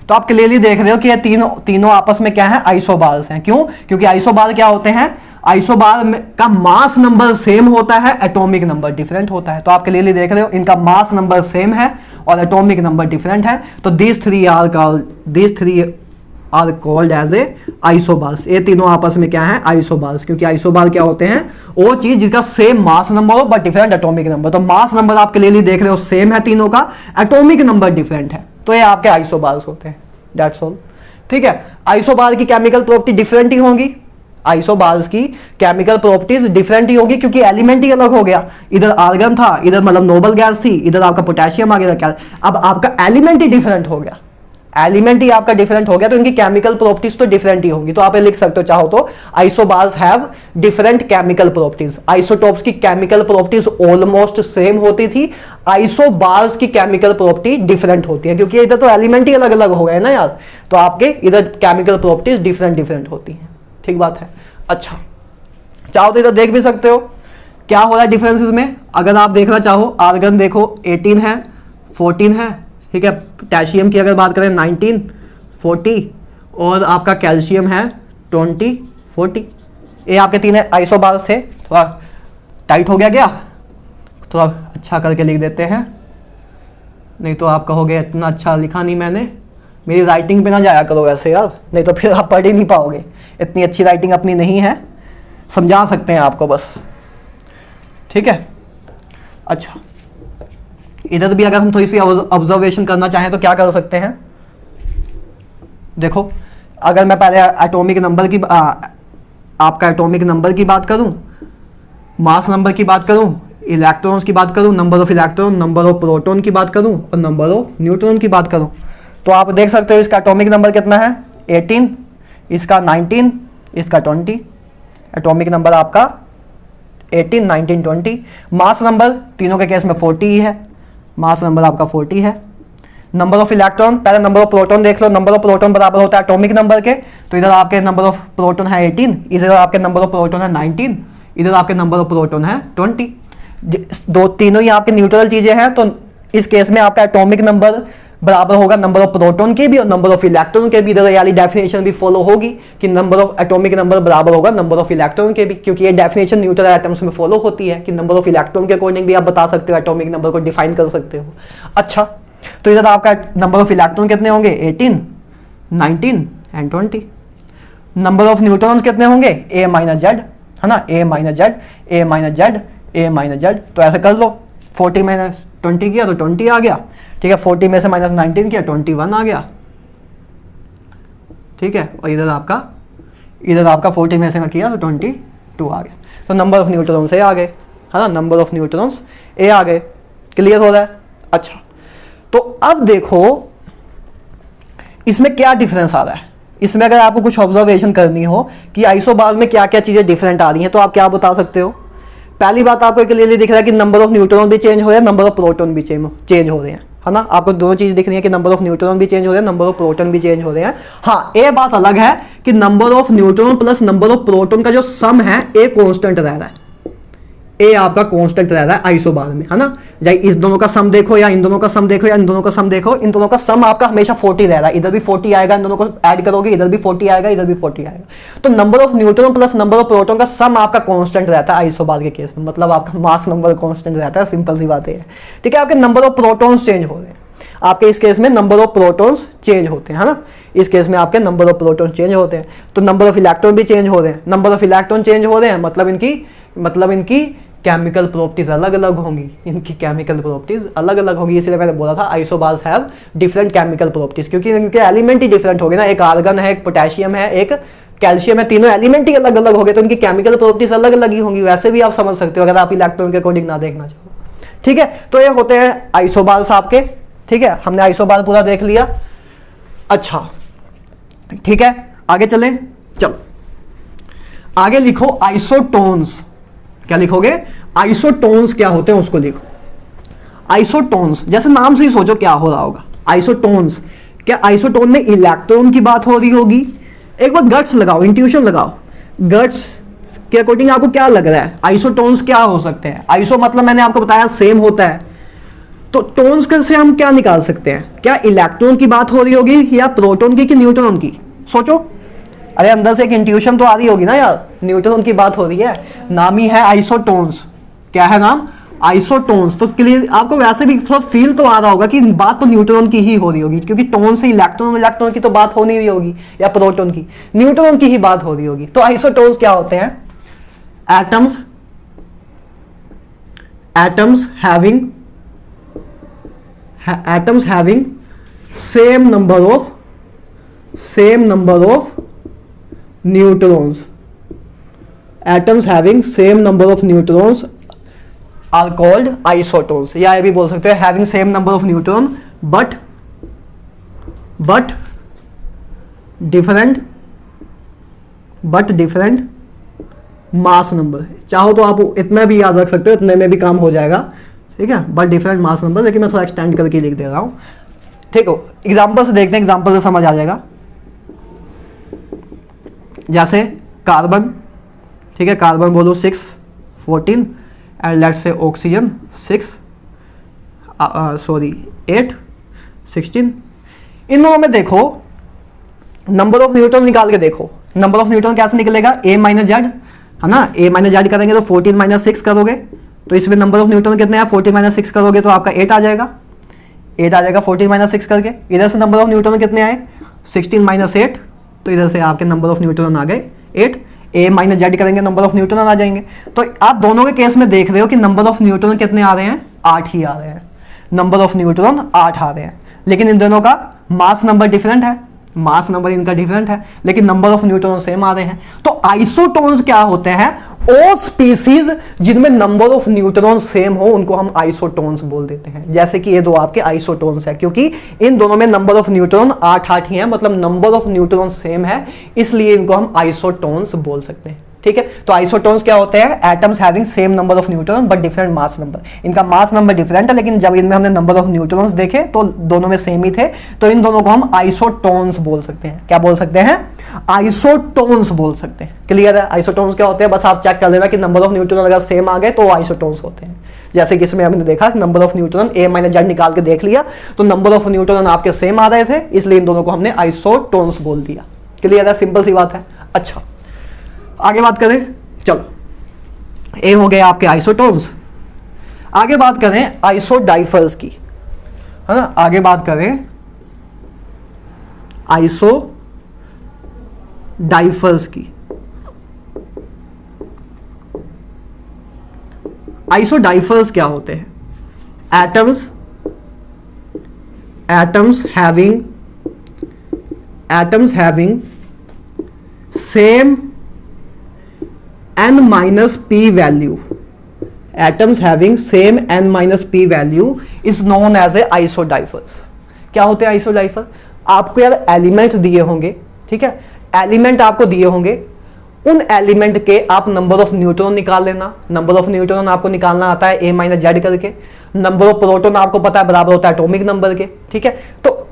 तो आप क्लियरली देख रहे हो कि ये तीनों आपस में क्या है, आइसोबार्स हैं। क्यों? क्योंकि आइसोबार क्या होते हैं, आइसोबार का मास नंबर सेम होता है, एटॉमिक नंबर डिफरेंट होता है। तो आप क्लियरली देख रहे हो इनका मास नंबर सेम है और एटॉमिक नंबर डिफरेंट है। तो these three are called as a isobars। ये तीनों आपस में क्या है, आइसोबार्स। क्योंकि आइसोबार क्या होते हैं, वो चीज जिसका सेम मास नंबर हो बट डिफरेंट एटॉमिक नंबर। तो मास नंबर आप क्लियरली देख रहे हो सेम है तीनों का, एटॉमिक नंबर डिफरेंट है, तो ये आपके आइसोबार्स होते हैं। दैट्स ऑल, ठीक है। आइसोबार की केमिकल प्रॉपर्टी डिफरेंट ही होंगी, आइसोबार्स की केमिकल प्रॉपर्टीज डिफरेंट ही होगी, क्योंकि एलिमेंट ही अलग हो गया। इधर आर्गन था, इधर मतलब नोबल गैस थी, इधर आपका पोटेशियम आ गया, अब आपका एलिमेंट ही डिफरेंट हो गया, एलिमेंट ही आपका डिफरेंट हो गया, तो इनकी केमिकल प्रॉपर्टीज तो डिफरेंट ही होंगी। तो आप ये लिख सकते हो चाहो तो, isobars have different chemical properties. Isotopes की केमिकल प्रॉपर्टीज ऑलमोस्ट सेम होती थी, आइसोबार्स की केमिकल प्रॉपर्टी डिफरेंट होती है, क्योंकि इधर तो एलिमेंट ही अलग अलग हो गए ना यार, तो आपके इधर केमिकल प्रॉपर्टीज डिफरेंट होती हैं, ठीक बात है। अच्छा, चाहो तो इधर देख भी सकते हो क्या हो रहा है डिफरेंसेस में। अगर आप देखना चाहो, आर्गन देखो 18 है, 14 है, ठीक है। पोटेशियम की अगर बात करें 19, 40 और आपका कैल्शियम है 20, 40। ये आपके तीन आइसोबार्स थे। थोड़ा टाइट हो गया क्या, थोड़ा अच्छा करके लिख देते हैं, नहीं तो आप कहोगे इतना अच्छा लिखा नहीं मैंने, मेरी राइटिंग पे ना जाया करो वैसे यार, नहीं तो फिर आप पढ़ ही नहीं पाओगे। इतनी अच्छी राइटिंग अपनी नहीं है, समझा सकते हैं आपको बस, ठीक है। अच्छा, इधर भी अगर हम थोड़ी सी ऑब्जर्वेशन करना चाहें तो क्या कर सकते हैं, देखो अगर मैं पहले एटॉमिक नंबर की आपका एटॉमिक नंबर की बात करूं, मास नंबर की बात करूं, इलेक्ट्रॉन्स की बात करूं, number of electron, number of proton की बात करूं और नंबर ऑफ न्यूट्रॉन की बात करूं, तो आप देख सकते हो इसका एटॉमिक नंबर कितना है 18, इसका 19, इसका 20। एटॉमिक नंबर आपका 18, 19, 20। मास नंबर तीनों के केस में 40 ही है, मास नंबर आपका 40 है। नंबर ऑफ इलेक्ट्रॉन, पहले नंबर ऑफ प्रोटॉन देख लो, नंबर ऑफ प्रोटॉन बराबर होता है एटॉमिक नंबर के, तो इधर आपके नंबर ऑफ प्रोटॉन है 18, इधर आपके नंबर ऑफ प्रोटॉन है 19, इधर आपके नंबर ऑफ प्रोटॉन है 20। दो तीनों ही आपके न्यूट्रल चीजें हैं, तो इस केस में आपका एटॉमिक नंबर बराबर होगा नंबर ऑफ प्रोटॉन के भी और नंबर ऑफ इलेक्ट्रॉन के भी। इधर वाली डेफिनेशन भी फॉलो होगी कि नंबर ऑफ एटॉमिक नंबर बराबर होगा नंबर ऑफ इलेक्ट्रॉन के भी, क्योंकि ये डेफिनेशन न्यूट्रल एटम्स में फॉलो होती है कि नंबर ऑफ इलेक्ट्रॉन के अकॉर्डिंग भी आप बता सकते हो एटॉमिक नंबर को डिफाइन कर सकते हो। अच्छा, तो इधर आपका नंबर ऑफ इलेक्ट्रॉन कितने होंगे 18, 19 एंड 20। नंबर ऑफ न्यूट्रॉन्स कितने होंगे a माइनस जेड, है ना, a minus Z, a minus Z, a minus Z. तो ऐसे कर लो, 40 माइनस 20 किया तो 20 आ गया, ठीक है। 40 में से माइनस 19 किया 21 आ गया, ठीक है। और इधर आपका 40 में से मैं किया तो 22 आ गया। तो नंबर ऑफ न्यूट्रॉन्स ए आ गए, है ना, नंबर ऑफ न्यूट्रॉन्स ए आ गए। क्लियर हो रहा है? अच्छा, तो अब देखो इसमें क्या डिफरेंस आ रहा है। इसमें अगर आपको कुछ ऑब्जर्वेशन करनी हो कि आइसोबार में क्या क्या चीजें डिफरेंट आ रही हैं, तो आप क्या बता सकते हो। पहली बात आपको क्लियरली दिख रहा है कि नंबर ऑफ न्यूट्रॉन भी चेंज हो रहे हैं, नंबर ऑफ प्रोटॉन भी चेंज हो रहे हैं, है ना। आपको दोनों चीज दिख रही है कि नंबर ऑफ न्यूट्रॉन भी चेंज हो रहे हैं, नंबर ऑफ प्रोटॉन भी चेंज हो रहे हैं। हाँ, ये बात अलग है कि number of neutron plus number of proton का जो सम है ए कांस्टेंट रह रहा है, ए आपका कांस्टेंट रह रहा है आइसोबार में, है ना। चाहे इस दोनों का सम देखो या इन दोनों का सम देखो या इन दोनों का सम देखो, इन दोनों का सम आपका हमेशा 40 रह रहा है। इधर भी 40 आएगा, इन दोनों को ऐड करोगे इधर भी 40 आएगा, इधर भी 40 आएगा। तो number of neutron plus number of proton का सम आपका कांस्टेंट रहता है आइसोबार के केस में, मतलब आपका मास नंबर कांस्टेंट रहता है। सिंपल सी बात है, ठीक है। आपके नंबर ऑफ प्रोटॉन्स चेंज हो रहे हैं, आपके इस केस में नंबर ऑफ प्रोटॉन्स चेंज होते हैं, है ना। इस केस में आपके नंबर ऑफ प्रोटॉन्स चेंज होते हैं, तो नंबर ऑफ इलेक्ट्रॉन भी चेंज हो रहे हैं। नंबर ऑफ इलेक्ट्रॉन चेंज हो रहे हैं मतलब इनकी केमिकल प्रॉपर्टीज अलग अलग होंगी, इनकी केमिकल प्रॉपर्टीज अलग अलग होंगी। इसलिए मैंने बोला था isobars have different chemical properties, क्योंकि इनके एलिमेंट ही डिफरेंट हो गए ना। एक आर्गन है, एक पोटेशियम है, एक कैल्शियम है, तीनों एलिमेंट ही अलग अलग हो गए, तो इनकी केमिकल प्रॉपर्टीज अलग अलग ही होंगी। वैसे भी आप समझ सकते हो अगर आप इलेक्ट्रॉन के अकॉर्डिंग ना देखना चाहो, ठीक है। तो ये होते हैं आइसोबार्स आपके, ठीक है। हमने आइसोबार पूरा देख लिया। अच्छा, ठीक है, आगे चलें। चलो आगे लिखो आइसोटोन्स। क्या लिखोगे? आइसोटोन्स क्या होते हैं उसको लिखो। आइसोटोन्स, जैसे नाम से ही सोचो क्या हो रहा होगा। आइसोटोन्स, क्या आइसोटोन में इलेक्ट्रॉन की बात हो रही होगी? एक बार गट्स लगाओ, इंट्यूशन लगाओ, गट्स के अकॉर्डिंग आपको क्या लग रहा है आइसोटोन्स क्या हो सकते हैं। आइसो मतलब मैंने आपको बताया सेम होता है, तो टोन्स से हम क्या निकाल सकते हैं? क्या इलेक्ट्रॉन की बात हो रही होगी या प्रोटॉन की कि न्यूट्रॉन की? सोचो, अरे अंदर से एक इंट्यूशन तो आ रही होगी ना यार, न्यूट्रॉन की बात हो रही है, नाम ही है आइसोटोन्स। क्या है नाम? आइसोटोन्स। तो क्लियर आपको वैसे भी थोड़ा फील तो आ रहा होगा कि बात तो न्यूट्रॉन की ही हो रही होगी, क्योंकि टोन से इलेक्ट्रॉन की तो बात हो नहीं रही होगी या प्रोटॉन की, न्यूट्रॉन की ही बात हो रही होगी। तो आइसोटोन्स क्या होते हैं? Atoms having same number of neutrons. Atoms having same number of neutrons are called isotones. या ये भी बोल सकते हैं having same number of neutron but different mass number. चाहो तो आप इतना भी याद रख सकते हो, इतने में भी काम हो जाएगा, ठीक है। बट डिफरेंट मास नंबर, लेकिन मैं थोड़ा एक्सटेंड करके लिख दे रहा हूं, ठीक हो। एग्जांपल से देखते हैं, एग्जांपल से समझ आ जाएगा। जैसे कार्बन, ठीक है, कार्बन बोलो 6 14 एंड लेट्स से ऑक्सीजन 8 16। इन दोनों में देखो नंबर ऑफ न्यूट्रॉन निकाल के देखो। नंबर ऑफ न्यूट्रॉन कैसे निकलेगा? a माइनस जेड, है ना। a माइनस जेड करेंगे तो 14 माइनस 6 करोगे, तो इसमें नंबर ऑफ न्यूट्रॉन कितने हैं? 14 माइनस 6 करोगे तो आपका 8 आ जाएगा। 14 माइनस 6 करके इधर से नंबर ऑफ न्यूट्रॉन कितने आए? 16 माइनस 8, तो इधर से आपके नंबर ऑफ न्यूट्रॉन आ गए 8। ए माइनस जेड करेंगे नंबर ऑफ न्यूट्रॉन आ जाएंगे। तो आप दोनों के केस में देख रहे हो कि नंबर ऑफ न्यूट्रॉन कितने आ रहे हैं, 8 ही आ रहे हैं, नंबर ऑफ न्यूट्रॉन 8 आ रहे हैं। लेकिन इन दोनों का मास नंबर डिफरेंट है, मास नंबर इनका डिफरेंट है, लेकिन नंबर ऑफ न्यूट्रॉन सेम आ रहे हैं। तो आइसोटोन्स क्या होते हैं, वो स्पीसीज जिनमें नंबर ऑफ न्यूट्रॉन सेम हो उनको हम आइसोटोन्स बोल देते हैं। जैसे कि ये दो आपके आइसोटोन्स है, क्योंकि इन दोनों में नंबर ऑफ न्यूट्रॉन 8 ही है, मतलब नंबर ऑफ न्यूट्रॉन सेम है, इसलिए इनको हम आइसोटोन्स बोल सकते हैं। ठीक है, तो आइसोटोन्स क्या होते हैं, atoms having same number of neutron but different mass number. इनका मास नंबर डिफरेंट है, लेकिन जब इनमें हमने नंबर ऑफ न्यूट्रॉन्स देखे तो दोनों में सेम ही थे, तो इन दोनों को हम आइसोटोन्स बोल सकते हैं। क्या बोल सकते हैं, आइसोटोन्स बोल सकते हैं। क्लियर है, आइसोटोन्स क्या होते हैं, बस आप चेक कर लेना कि नंबर ऑफ न्यूट्रॉन अगर सेम आ गए तो आइसोटोन्स होते हैं। जैसे कि इसमें हमने देखा number of neutron A minus Z निकाल के देख लिया, तो नंबर ऑफ न्यूट्रॉन आपके सेम आ रहे थे, इसलिए इन दोनों को हमने आइसोटोन्स बोल दिया। क्लियर है, सिंपल सी बात है। अच्छा, आगे बात करें, चलो ए हो गए आपके आइसोटोन्स। आगे बात करें आइसोडाइफर्स की, है ना, आगे बात करें आइसोडाइफर्स की। आइसोडाइफर्स क्या होते हैं, atoms having same n minus p value, atoms having same n minus p value is known as a isodiphers। क्या होते हैं आइसोडाइफर, आपको यार एलिमेंट्स दिए होंगे, ठीक है, एलिमेंट आपको दिए होंगे, उन एलिमेंट के आप नंबर ऑफ न्यूट्रॉन निकाल लेना। नंबर ऑफ न्यूट्रॉन आपको निकालना आता है ए माइनस जेड करके, नंबर ऑफ प्रोटॉन आपको पता है बराबर होता है एटॉमिक नंबर के। ठीक है, तो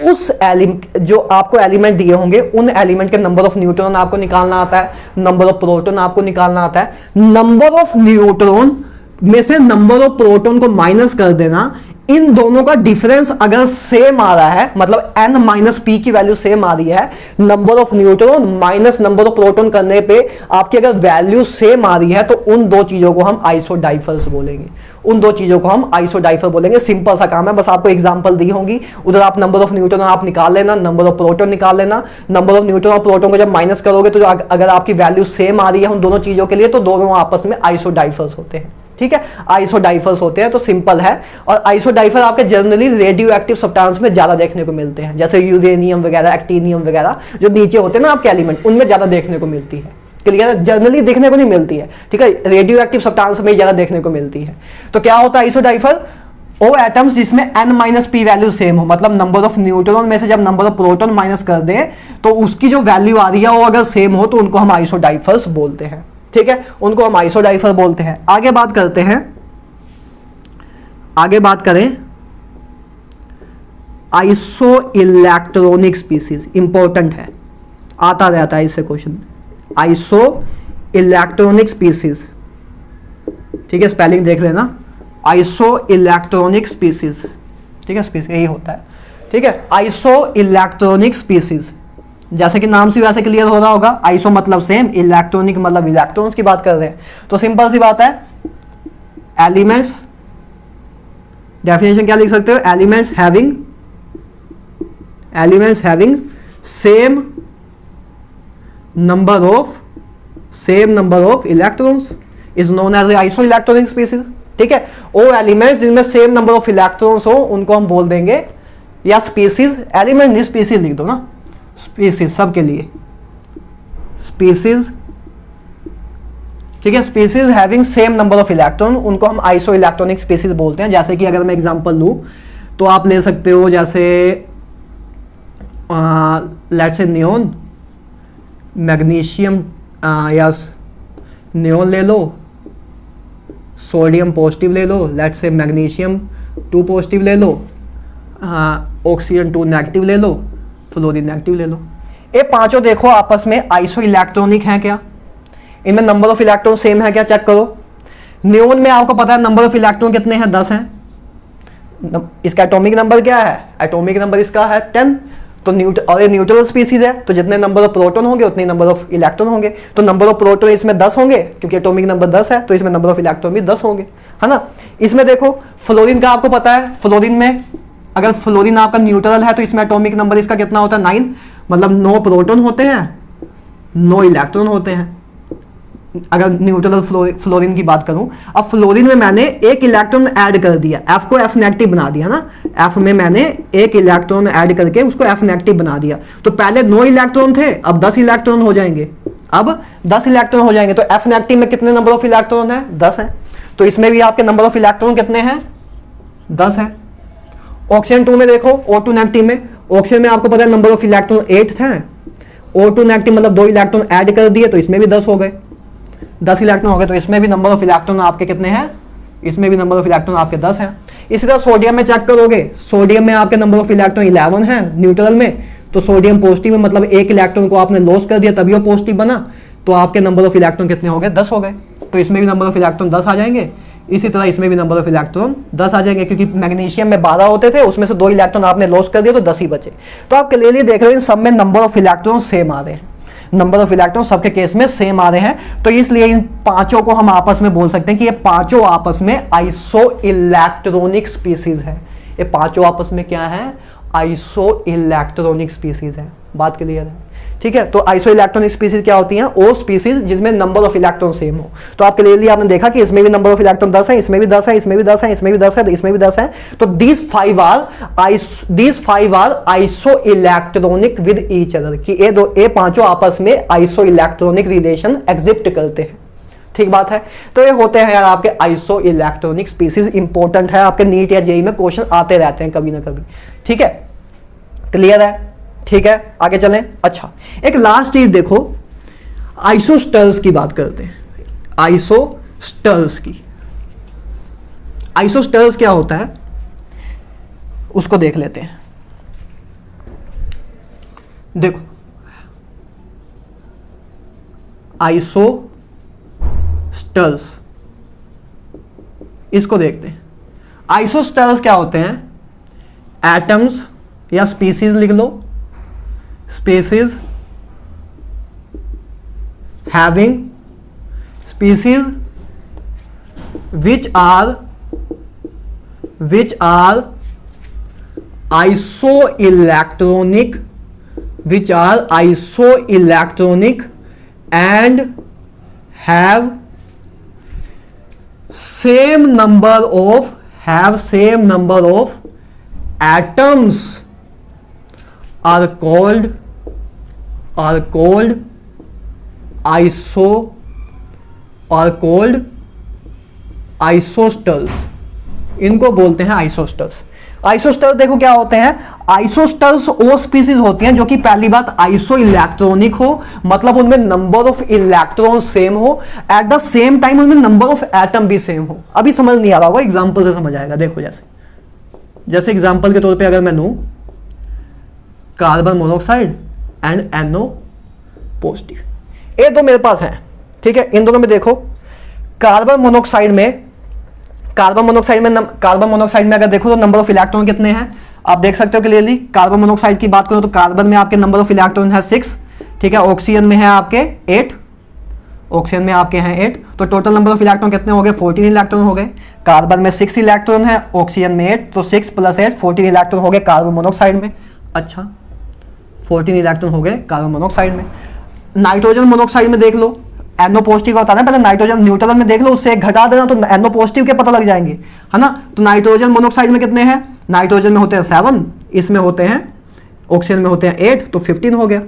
उस एलिमेंट जो आपको एलिमेंट दिए होंगे उन एलिमेंट के नंबर ऑफ न्यूट्रॉन आपको निकालना आता है, नंबर ऑफ प्रोटॉन आपको निकालना आता है। नंबर ऑफ न्यूट्रॉन में से नंबर ऑफ प्रोटॉन को माइनस कर देना, इन दोनों का डिफरेंस अगर सेम आ रहा है, मतलब n माइनस पी की वैल्यू सेम आ रही है, number of neutron minus number of proton करने पे आपकी अगर वैल्यू सेम आ रही है, तो उन दो चीजों को हम आइसोडाइफर्स बोलेंगे। उन दो चीजों को हम आइसोडाइफर बोलेंगे। सिंपल सा काम है, बस आपको एग्जांपल दी होंगी, उधर आप नंबर ऑफ न्यूट्रॉन आप निकाल लेना, नंबर ऑफ प्रोटॉन निकाल लेना। नंबर ऑफ न्यूट्रॉन और प्रोटॉन को जब माइनस करोगे तो अगर आपकी वैल्यू सेम आ रही है उन दोनों चीजों के लिए, तो दोनों आपस में आइसोडाइफर्स होते हैं। ठीक है, आइसोडाइफर्स होते हैं, तो सिंपल है। और आइसोडाइफर आपके जनरली रेडियो एक्टिव सब्सटेंस में ज्यादा देखने को मिलते हैं, जैसे यूरेनियम वगैरह, एक्टिनियम वगैरह, जो नीचे होते हैं ना आपके एलिमेंट, उनमें ज्यादा देखने को मिलती है। क्लियर है, जनरली देखने को नहीं मिलती है। ठीक है, रेडियो एक्टिव सब्सटेंस में ज्यादा देखने को मिलती है। तो क्या होता है आइसोडाइफर, वो एटम्स जिसमें n minus P value same हो, मतलब नंबर ऑफ न्यूट्रॉन में से जब नंबर ऑफ प्रोटॉन माइनस कर दें तो उसकी जो वैल्यू आ रही है वो अगर सेम हो तो उनको हम आइसोडाइफर्स बोलते हैं। ठीक है, उनको हम आइसोडाइफर बोलते हैं। आगे बात करते हैं, आगे बात करें आइसो इलेक्ट्रॉनिक स्पीसीज, इंपॉर्टेंट है, आता रहता है इससे क्वेश्चन, आइसो इलेक्ट्रॉनिक स्पीसीज। ठीक है, स्पेलिंग देख लेना, आइसो इलेक्ट्रॉनिक स्पीसीज। ठीक है, स्पीसीज यही होता है। ठीक है, आइसो इलेक्ट्रॉनिक स्पीसीज, जैसे कि नाम से वैसे क्लियर हो रहा होगा, आइसो मतलब सेम, इलेक्ट्रॉनिक मतलब इलेक्ट्रॉन्स की बात कर रहे हैं, तो सिंपल सी बात है, एलिमेंट्स, डेफिनेशन क्या लिख सकते हो, elements having same number of electrons is known as isoelectronic species. ठीक है, वो एलिमेंट्स जिनमें सेम नंबर ऑफ इलेक्ट्रॉन्स हो उनको हम बोल देंगे, या स्पीसीज, एलिमेंट नहीं स्पीसीज लिख दो ना, स्पीसीज सबके लिए, स्पीसीज। ठीक है, species having same number of electron, उनको हम आइसो इलेक्ट्रॉनिक स्पीसीज बोलते हैं। जैसे कि अगर मैं एग्जांपल लूं तो आप ले सकते हो, जैसे लेट्स से नियोन, मैग्नीशियम, या नियोन ले लो, सोडियम पॉजिटिव ले लो, लेट्स से मैग्नीशियम 2 पॉजिटिव ले लो, ऑक्सीजन 2 नेगेटिव ले लो, फ्लोरीन नेगेटिव ले लो। ये पांचों देखो आपस में आइसो इलेक्ट्रॉनिक हैं क्या, इनमें नंबर ऑफ इलेक्ट्रॉन सेम है क्या, चेक करो। नियोन में आपको पता है नंबर ऑफ इलेक्ट्रॉन कितने हैं, 10 हैं। इसका एटॉमिक नंबर क्या है, एटॉमिक नंबर इसका है 10। तो और ये न्यूट्रल स्पीसीज है, तो जितने नंबर ऑफ प्रोटॉन होंगे उतने नंबर ऑफ इलेक्ट्रॉन होंगे। तो नंबर ऑफ प्रोटॉन इसमें 10 होंगे, क्योंकि एटॉमिक नंबर 10 है, तो इसमें नंबर ऑफ इलेक्ट्रॉन भी 10 होंगे, है ना। इसमें देखो फ्लोरीन का आपको पता है, फ्लोरीन में अगर फ्लोरीन आपका न्यूट्रल है तो इसमें एटॉमिक नंबर इसका कितना होता है, 9, मतलब 9 प्रोटॉन होते हैं 9 इलेक्ट्रॉन होते हैं अगर न्यूट्रल फ्लोरीन की बात करूं। अब फ्लोरीन में मैंने एक इलेक्ट्रॉन ऐड कर दिया, F को F नेगेटिव बना दिया ना, F में मैंने एक इलेक्ट्रॉन ऐड करके उसको F नेगेटिव बना दिया। तो पहले 9 इलेक्ट्रॉन थे, अब 10 इलेक्ट्रॉन हो जाएंगे, अब 10 इलेक्ट्रॉन हो जाएंगे। तो F नेगेटिव में कितने नंबर ऑफ इलेक्ट्रॉन है? 10 है। तो इसमें भी आपके नंबर ऑफ इलेक्ट्रॉन कितने हैं? 10 है। ऑक्सीजन 2 में देखो, O2 नेगेटिव में, ऑक्सीजन में आपको पता है नंबर ऑफ इलेक्ट्रॉन 8 थे, O2 नेगेटिव मतलब 2 इलेक्ट्रॉन ऐड कर दिए तो इसमें भी 10 हो गए, 10 इलेक्ट्रॉन हो गए। तो इसमें भी नंबर ऑफ इलेक्ट्रॉन आपके कितने हैं? इसमें भी नंबर ऑफ इलेक्ट्रॉन आपके 10 हैं। इसी तरह सोडियम में चेक करोगे, सोडियम में आपके नंबर ऑफ इलेक्ट्रॉन 11 है न्यूट्रल में, तो सोडियम पॉजिटिव में मतलब एक इलेक्ट्रॉन को आपने लॉस कर दिया तभी वो पॉजिटिव बना, तो आपके नंबर ऑफ इलेक्ट्रॉन कितने हो गए? 10 हो गए। तो इसमें भी नंबर ऑफ इलेक्ट्रॉन 10 आ जाएंगे। इसी तरह इसमें भी नंबर ऑफ इलेक्ट्रॉन 10 आ जाएंगे, क्योंकि मैग्नीशियम में 12 होते थे, उसमें से 2 इलेक्ट्रॉन आपने लॉस कर दिया तो 10 ही बचे। तो आप क्लियरली देख रहे हो इन सब में नंबर ऑफ इलेक्ट्रॉन सेम आ रहे हैं, नंबर ऑफ इलेक्ट्रॉन सबके केस में सेम आ रहे हैं। तो इसलिए इन पांचों को हम आपस में बोल सकते हैं कि ये पांचों आपस में आइसो इलेक्ट्रॉनिक स्पीसीज है। ये पांचों आपस में क्या है? आइसो इलेक्ट्रॉनिक स्पीसीज है। बात क्लियर है? ठीक है। तो आइसो इलेक्ट्रॉनिक स्पीसीज क्या होती हैं? वो स्पीसीज जिसमें नंबर ऑफ इलेक्ट्रॉन सेम हो। तो आप क्लियरली आपने देखा कि इसमें भी नंबर ऑफ इलेक्ट्रॉन 10 है, इसमें भी 10 है, इसमें भी 10 है, इसमें भी 10 है, इसमें भी 10 है। तो these five are iso electronic with each other, कि ये पांचों आपस में आइसो इलेक्ट्रॉनिक रिलेशन एग्जिस्ट करते हैं। ठीक बात है। तो ये होते हैं यार आपके आइसो इलेक्ट्रॉनिक स्पीसीज। इंपॉर्टेंट है, आपके नीट या जेई में क्वेश्चन आते रहते हैं कभी ना कभी। ठीक है, क्लियर है? ठीक है, आगे चलें। अच्छा, एक लास्ट चीज देखो, आइसोस्टर्स की बात करते हैं। आइसोस्टर्स की, आइसोस्टर्स क्या होता है उसको देख लेते हैं। देखो, आइसोस्टर्स, इसको देखते हैं। आइसोस्टर्स क्या होते हैं? एटम्स या स्पीसीज लिख लो, species having species which are isoelectronic, and have same number of atoms are called आइसोस्टर्स। इनको बोलते हैं आइसोस्टर्स। आइसोस्टर्स देखो क्या होते हैं? आइसोस्टर्स वो स्पीसीज होती हैं जो कि पहली बात आइसो इलेक्ट्रॉनिक हो, मतलब उनमें नंबर ऑफ इलेक्ट्रॉन सेम हो, एट द सेम टाइम उनमें नंबर ऑफ एटम भी सेम हो। अभी समझ नहीं आ रहा होगा, एग्जांपल से समझ आएगा। देखो जैसे एग्जांपल के तौर पे अगर मैं लूं carbon monoxide and NO positive, ये तो मेरे पास है। ठीक है, इन दोनों में देखो, कार्बन मोनोऑक्साइड में अगर देखो तो नंबर ऑफ इलेक्ट्रॉन कितने हैं आप देख सकते हो क्लियरली। कार्बन मोनोऑक्साइड की बात करो तो कार्बन में आपके नंबर ऑफ इलेक्ट्रॉन है 6। ठीक है, ऑक्सीजन में है आपके 8, ऑक्सीजन में आपके हैं 8। तो टोटल नंबर ऑफ इलेक्ट्रॉन कितने हो गए? 14 इलेक्ट्रॉन हो गए। कार्बन में 6 इलेक्ट्रॉन है, ऑक्सीजन में 8, तो 6 + 8 14 इलेक्ट्रॉन हो गए कार्बन मोनोऑक्साइड में। अच्छा, 14 इलेक्ट्रॉन हो गए कार्बन मोनोऑक्साइड में। नाइट्रोजन मोनोऑक्साइड में देख लो, NO पॉजिटिव होता है ना, पहले नाइट्रोजन न्यूट्रल में देख लो, उससे एक घटा देना तो NO पॉजिटिव के पता लग जाएंगे, है ना। तो नाइट्रोजन मोनोऑक्साइड में कितने हैं? नाइट्रोजन में होते हैं 7, इसमें होते हैं, ऑक्सीजन में होते हैं 8, तो 15 हो गया।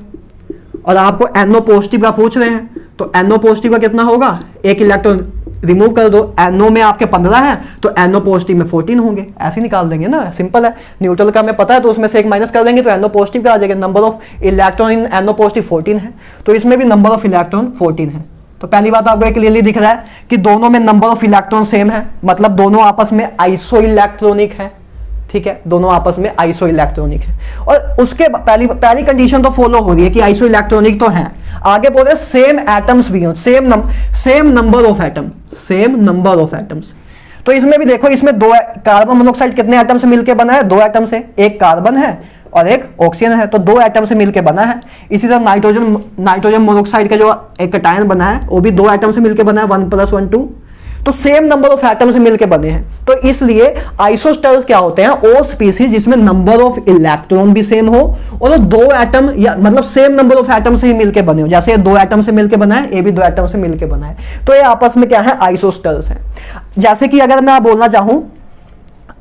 और आपको NO पॉजिटिव का पूछ रहे हैं, तो NO पॉजिटिव का कितना होगा? एक इलेक्ट्रॉन रिमूव कर दो, NO में आपके 15 है तो NO पॉजिटिव में 14 होंगे, ऐसे निकाल देंगे ना, सिंपल है। न्यूट्रल का हमें पता है तो उसमें से एक माइनस कर देंगे तो NO पॉजिटिव का आ जाएगा। Number of electron in NO positive 14 है, तो इसमें भी नंबर ऑफ इलेक्ट्रॉन 14 है। तो पहली बात आपको क्लियरली दिख रहा है कि दोनों में नंबर ऑफ इलेक्ट्रॉन सेम है, मतलब दोनों आपस में आइसो इलेक्ट्रॉनिक है। ठीक है, दोनों आपस में आइसो इलेक्ट्रॉनिक है। और उसके पहली कंडीशन तो फॉलो हो रही है कि आइसो इलेक्ट्रॉनिक तो है। आगे बोले सेम एटम्स भी हो, सेम नंबर ऑफ एटम्स। तो इसमें भी देखो, इसमें दो कार्बन मोनोऑक्साइड कितने एटम से मिलकर बना है? 2 एटम से, एक कार्बन है और एक ऑक्सीजन है, तो 2 एटम से मिलकर बना है। इसी तरह नाइट्रोजन मोनोऑक्साइड का जो एक कैटायन बना है वो भी 2 एटम से मिलकर बना है, 1 + 1 2। तो सेम नंबर ऑफ एटम से मिलकर बने हैं। तो इसलिए आइसोस्टर्स क्या होते हैं, वो स्पीसीज जिसमें नंबर ऑफ इलेक्ट्रॉन भी सेम हो और दो एटम या मतलब सेम नंबर ऑफ एटम से ही मिलकर बने हो। जैसे ये दो एटम से मिलकर बना है, ये भी दो एटम से मिलकर बना है, तो ये आपस में क्या है, आइसोस्टर्स है। जैसे कि अगर मैं बोलना चाहूं,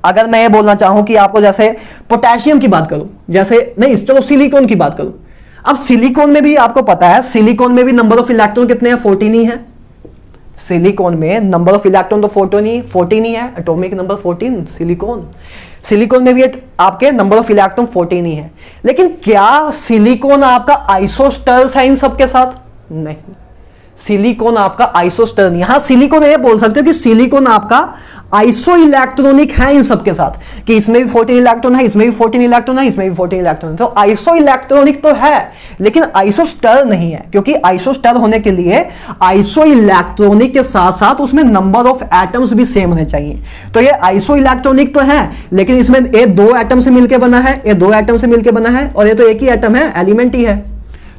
अगर मैं ये बोलना चाहूं कि आपको जैसे पोटेशियम की बात करूं, जैसे नहीं चलो सिलिकॉन की बात करूं। अब सिलिकॉन में भी आपको पता है, सिलिकॉन में भी नंबर ऑफ इलेक्ट्रॉन कितने हैं, 14 ही है। सिलिकॉन में नंबर ऑफ इलेक्ट्रॉन तो 14 ही है, एटॉमिक नंबर 14 सिलिकॉन में भी आपके नंबर ऑफ इलेक्ट्रॉन 14 ही है। लेकिन क्या सिलिकॉन आपका आइसोस्टर्स है इन सबके साथ? नहीं, सिलिकॉन आपका आइसोस्टर नहीं। हाँ, सिलिकॉन ये बोल सकते हो कि सिलिकॉन आपका आइसो इलेक्ट्रॉनिक है इन सबके साथ, कि इसमें भी 14 इलेक्ट्रॉन है, इसमें भी 14 इलेक्ट्रॉन है, इसमें भी 14 इलेक्ट्रॉन है। तो आइसो इलेक्ट्रॉनिक तो है लेकिन आइसोस्टर नहीं है, क्योंकि आइसोस्टर होने के लिए आइसो इलेक्ट्रॉनिक के साथ साथ उसमें नंबर ऑफ एटम्स भी सेम होने चाहिए। तो ये आइसो इलेक्ट्रॉनिक तो है लेकिन इसमें ये दो एटम से मिलकर बना है, ये दो एटम से मिलकर बना है, और ये तो एक ही एटम है, एलिमेंट ही है।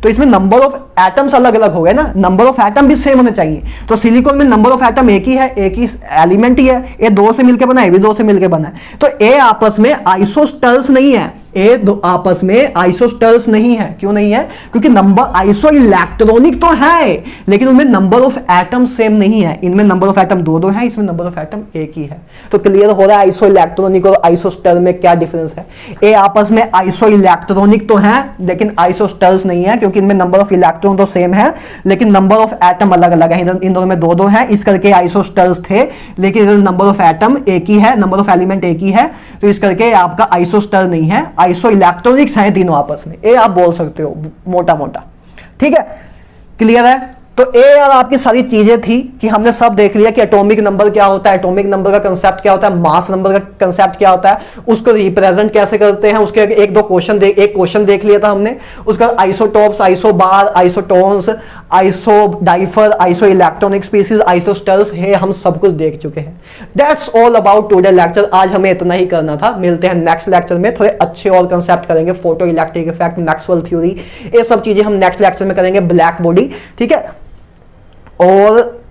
तो इसमें नंबर ऑफ एटम्स अलग अलग हो गए ना, नंबर ऑफ एटम भी सेम होने चाहिए। तो सिलिकॉन में नंबर ऑफ एटम एक ही है, एक ही एलिमेंट ही है, ये दो से मिलकर बना है, ये भी दो से मिलकर बना है। तो ये आपस में आइसोस्टर्स नहीं है, ये दो आपस में आइसोस्टर्स नहीं है। क्यों नहीं है? क्योंकि नंबर आइसो इलेक्ट्रॉनिक तो है लेकिन उनमें नंबर ऑफ एटम सेम नहीं है। इनमें नंबर ऑफ एटम दो दो है, इसमें नंबर ऑफ एटम एक ही है। तो क्लियर हो रहा है आइसो इलेक्ट्रॉनिक और आइसोस्टर में क्या डिफरेंस है। ये आपस में आइसो इलेक्ट्रॉनिक तो है लेकिन आइसोस्टर्स नहीं है, क्योंकि इनमें नंबर ऑफ इलेक्ट्रॉन तो सेम है लेकिन नंबर ऑफ एटम अलग अलग है। इन दोनों में दो दो है, इस करके आइसोस्टर्स थे, लेकिन नंबर ऑफ एटम एक ही है, नंबर ऑफ एलिमेंट एक ही है, तो इस करके आपका आइसोस्टर नहीं है, आइसो इलेक्ट्रॉनिक्स हैं तीनों आपस में। ये आप बोल सकते हो मोटा मोटा, ठीक है, क्लियर है। तो ये यार आपकी सारी चीजें थी कि हमने सब देख लिया कि एटॉमिक नंबर क्या होता है, एटॉमिक नंबर का कंसेप्ट क्या होता है, मास नंबर का कंसेप्ट क्या होता है, उसको रिप्रेजेंट कैसे करते हैं, उसके एक दो क्वेश्चन एक क्वेश्चन देख लिया था हमने। उसका isotopes, isobar, isotones, isodiaphers, isoelectronic species, isosteres है, हम सब कुछ देख चुके हैं। That's all about today lecture. आज हमें इतना ही करना था। मिलते हैं नेक्स्ट लेक्चर में, थोड़े अच्छे और कंसेप्ट करेंगे, photo electric effect, Maxwell theory, ये सब चीजें हम नेक्स्ट लेक्चर में करेंगे, ब्लैक बॉडी, ठीक है। और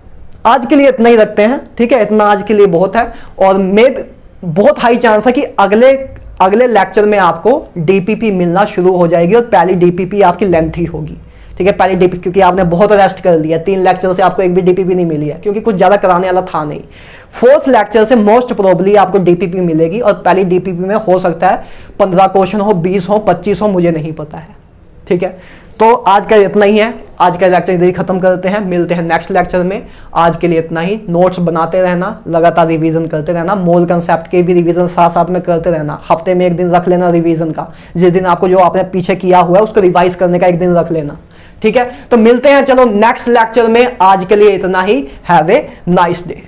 आज के लिए इतना ही रखते हैं, ठीक है, इतना आज के लिए बहुत है। और मैं बहुत हाई चांस है कि अगले लेक्चर में आपको डीपीपी मिलना शुरू हो जाएगी, और पहली डीपीपी आपकी लेंथी होगी, ठीक है, पहली डीपीपी, क्योंकि आपने बहुत रेस्ट कर लिया, 3 लेक्चर से आपको एक भी डीपीपी नहीं मिली है, क्योंकि कुछ ज्यादा कराने वाला था नहीं। 4th लेक्चर से मोस्ट प्रोबेबली आपको डीपीपी मिलेगी, और पहली डीपीपी में हो सकता है 15 क्वेश्चन हो, 20 हो, 25 हो, मुझे नहीं पता है, ठीक है। तो आज का इतना ही है, आज का लेक्चर इधर ही खत्म करते हैं, मिलते हैं नेक्स्ट लेक्चर में। आज के लिए इतना ही। नोट्स बनाते रहना, लगातार रिवीजन करते रहना, मोल कंसेप्ट के भी रिवीजन साथ साथ में करते रहना। हफ्ते में एक दिन रख लेना रिवीजन का, जिस दिन आपको जो आपने पीछे किया हुआ है उसको रिवाइज करने का एक दिन रख लेना, ठीक है। तो मिलते हैं चलो नेक्स्ट लेक्चर में। आज के लिए इतना ही। Have a nice day.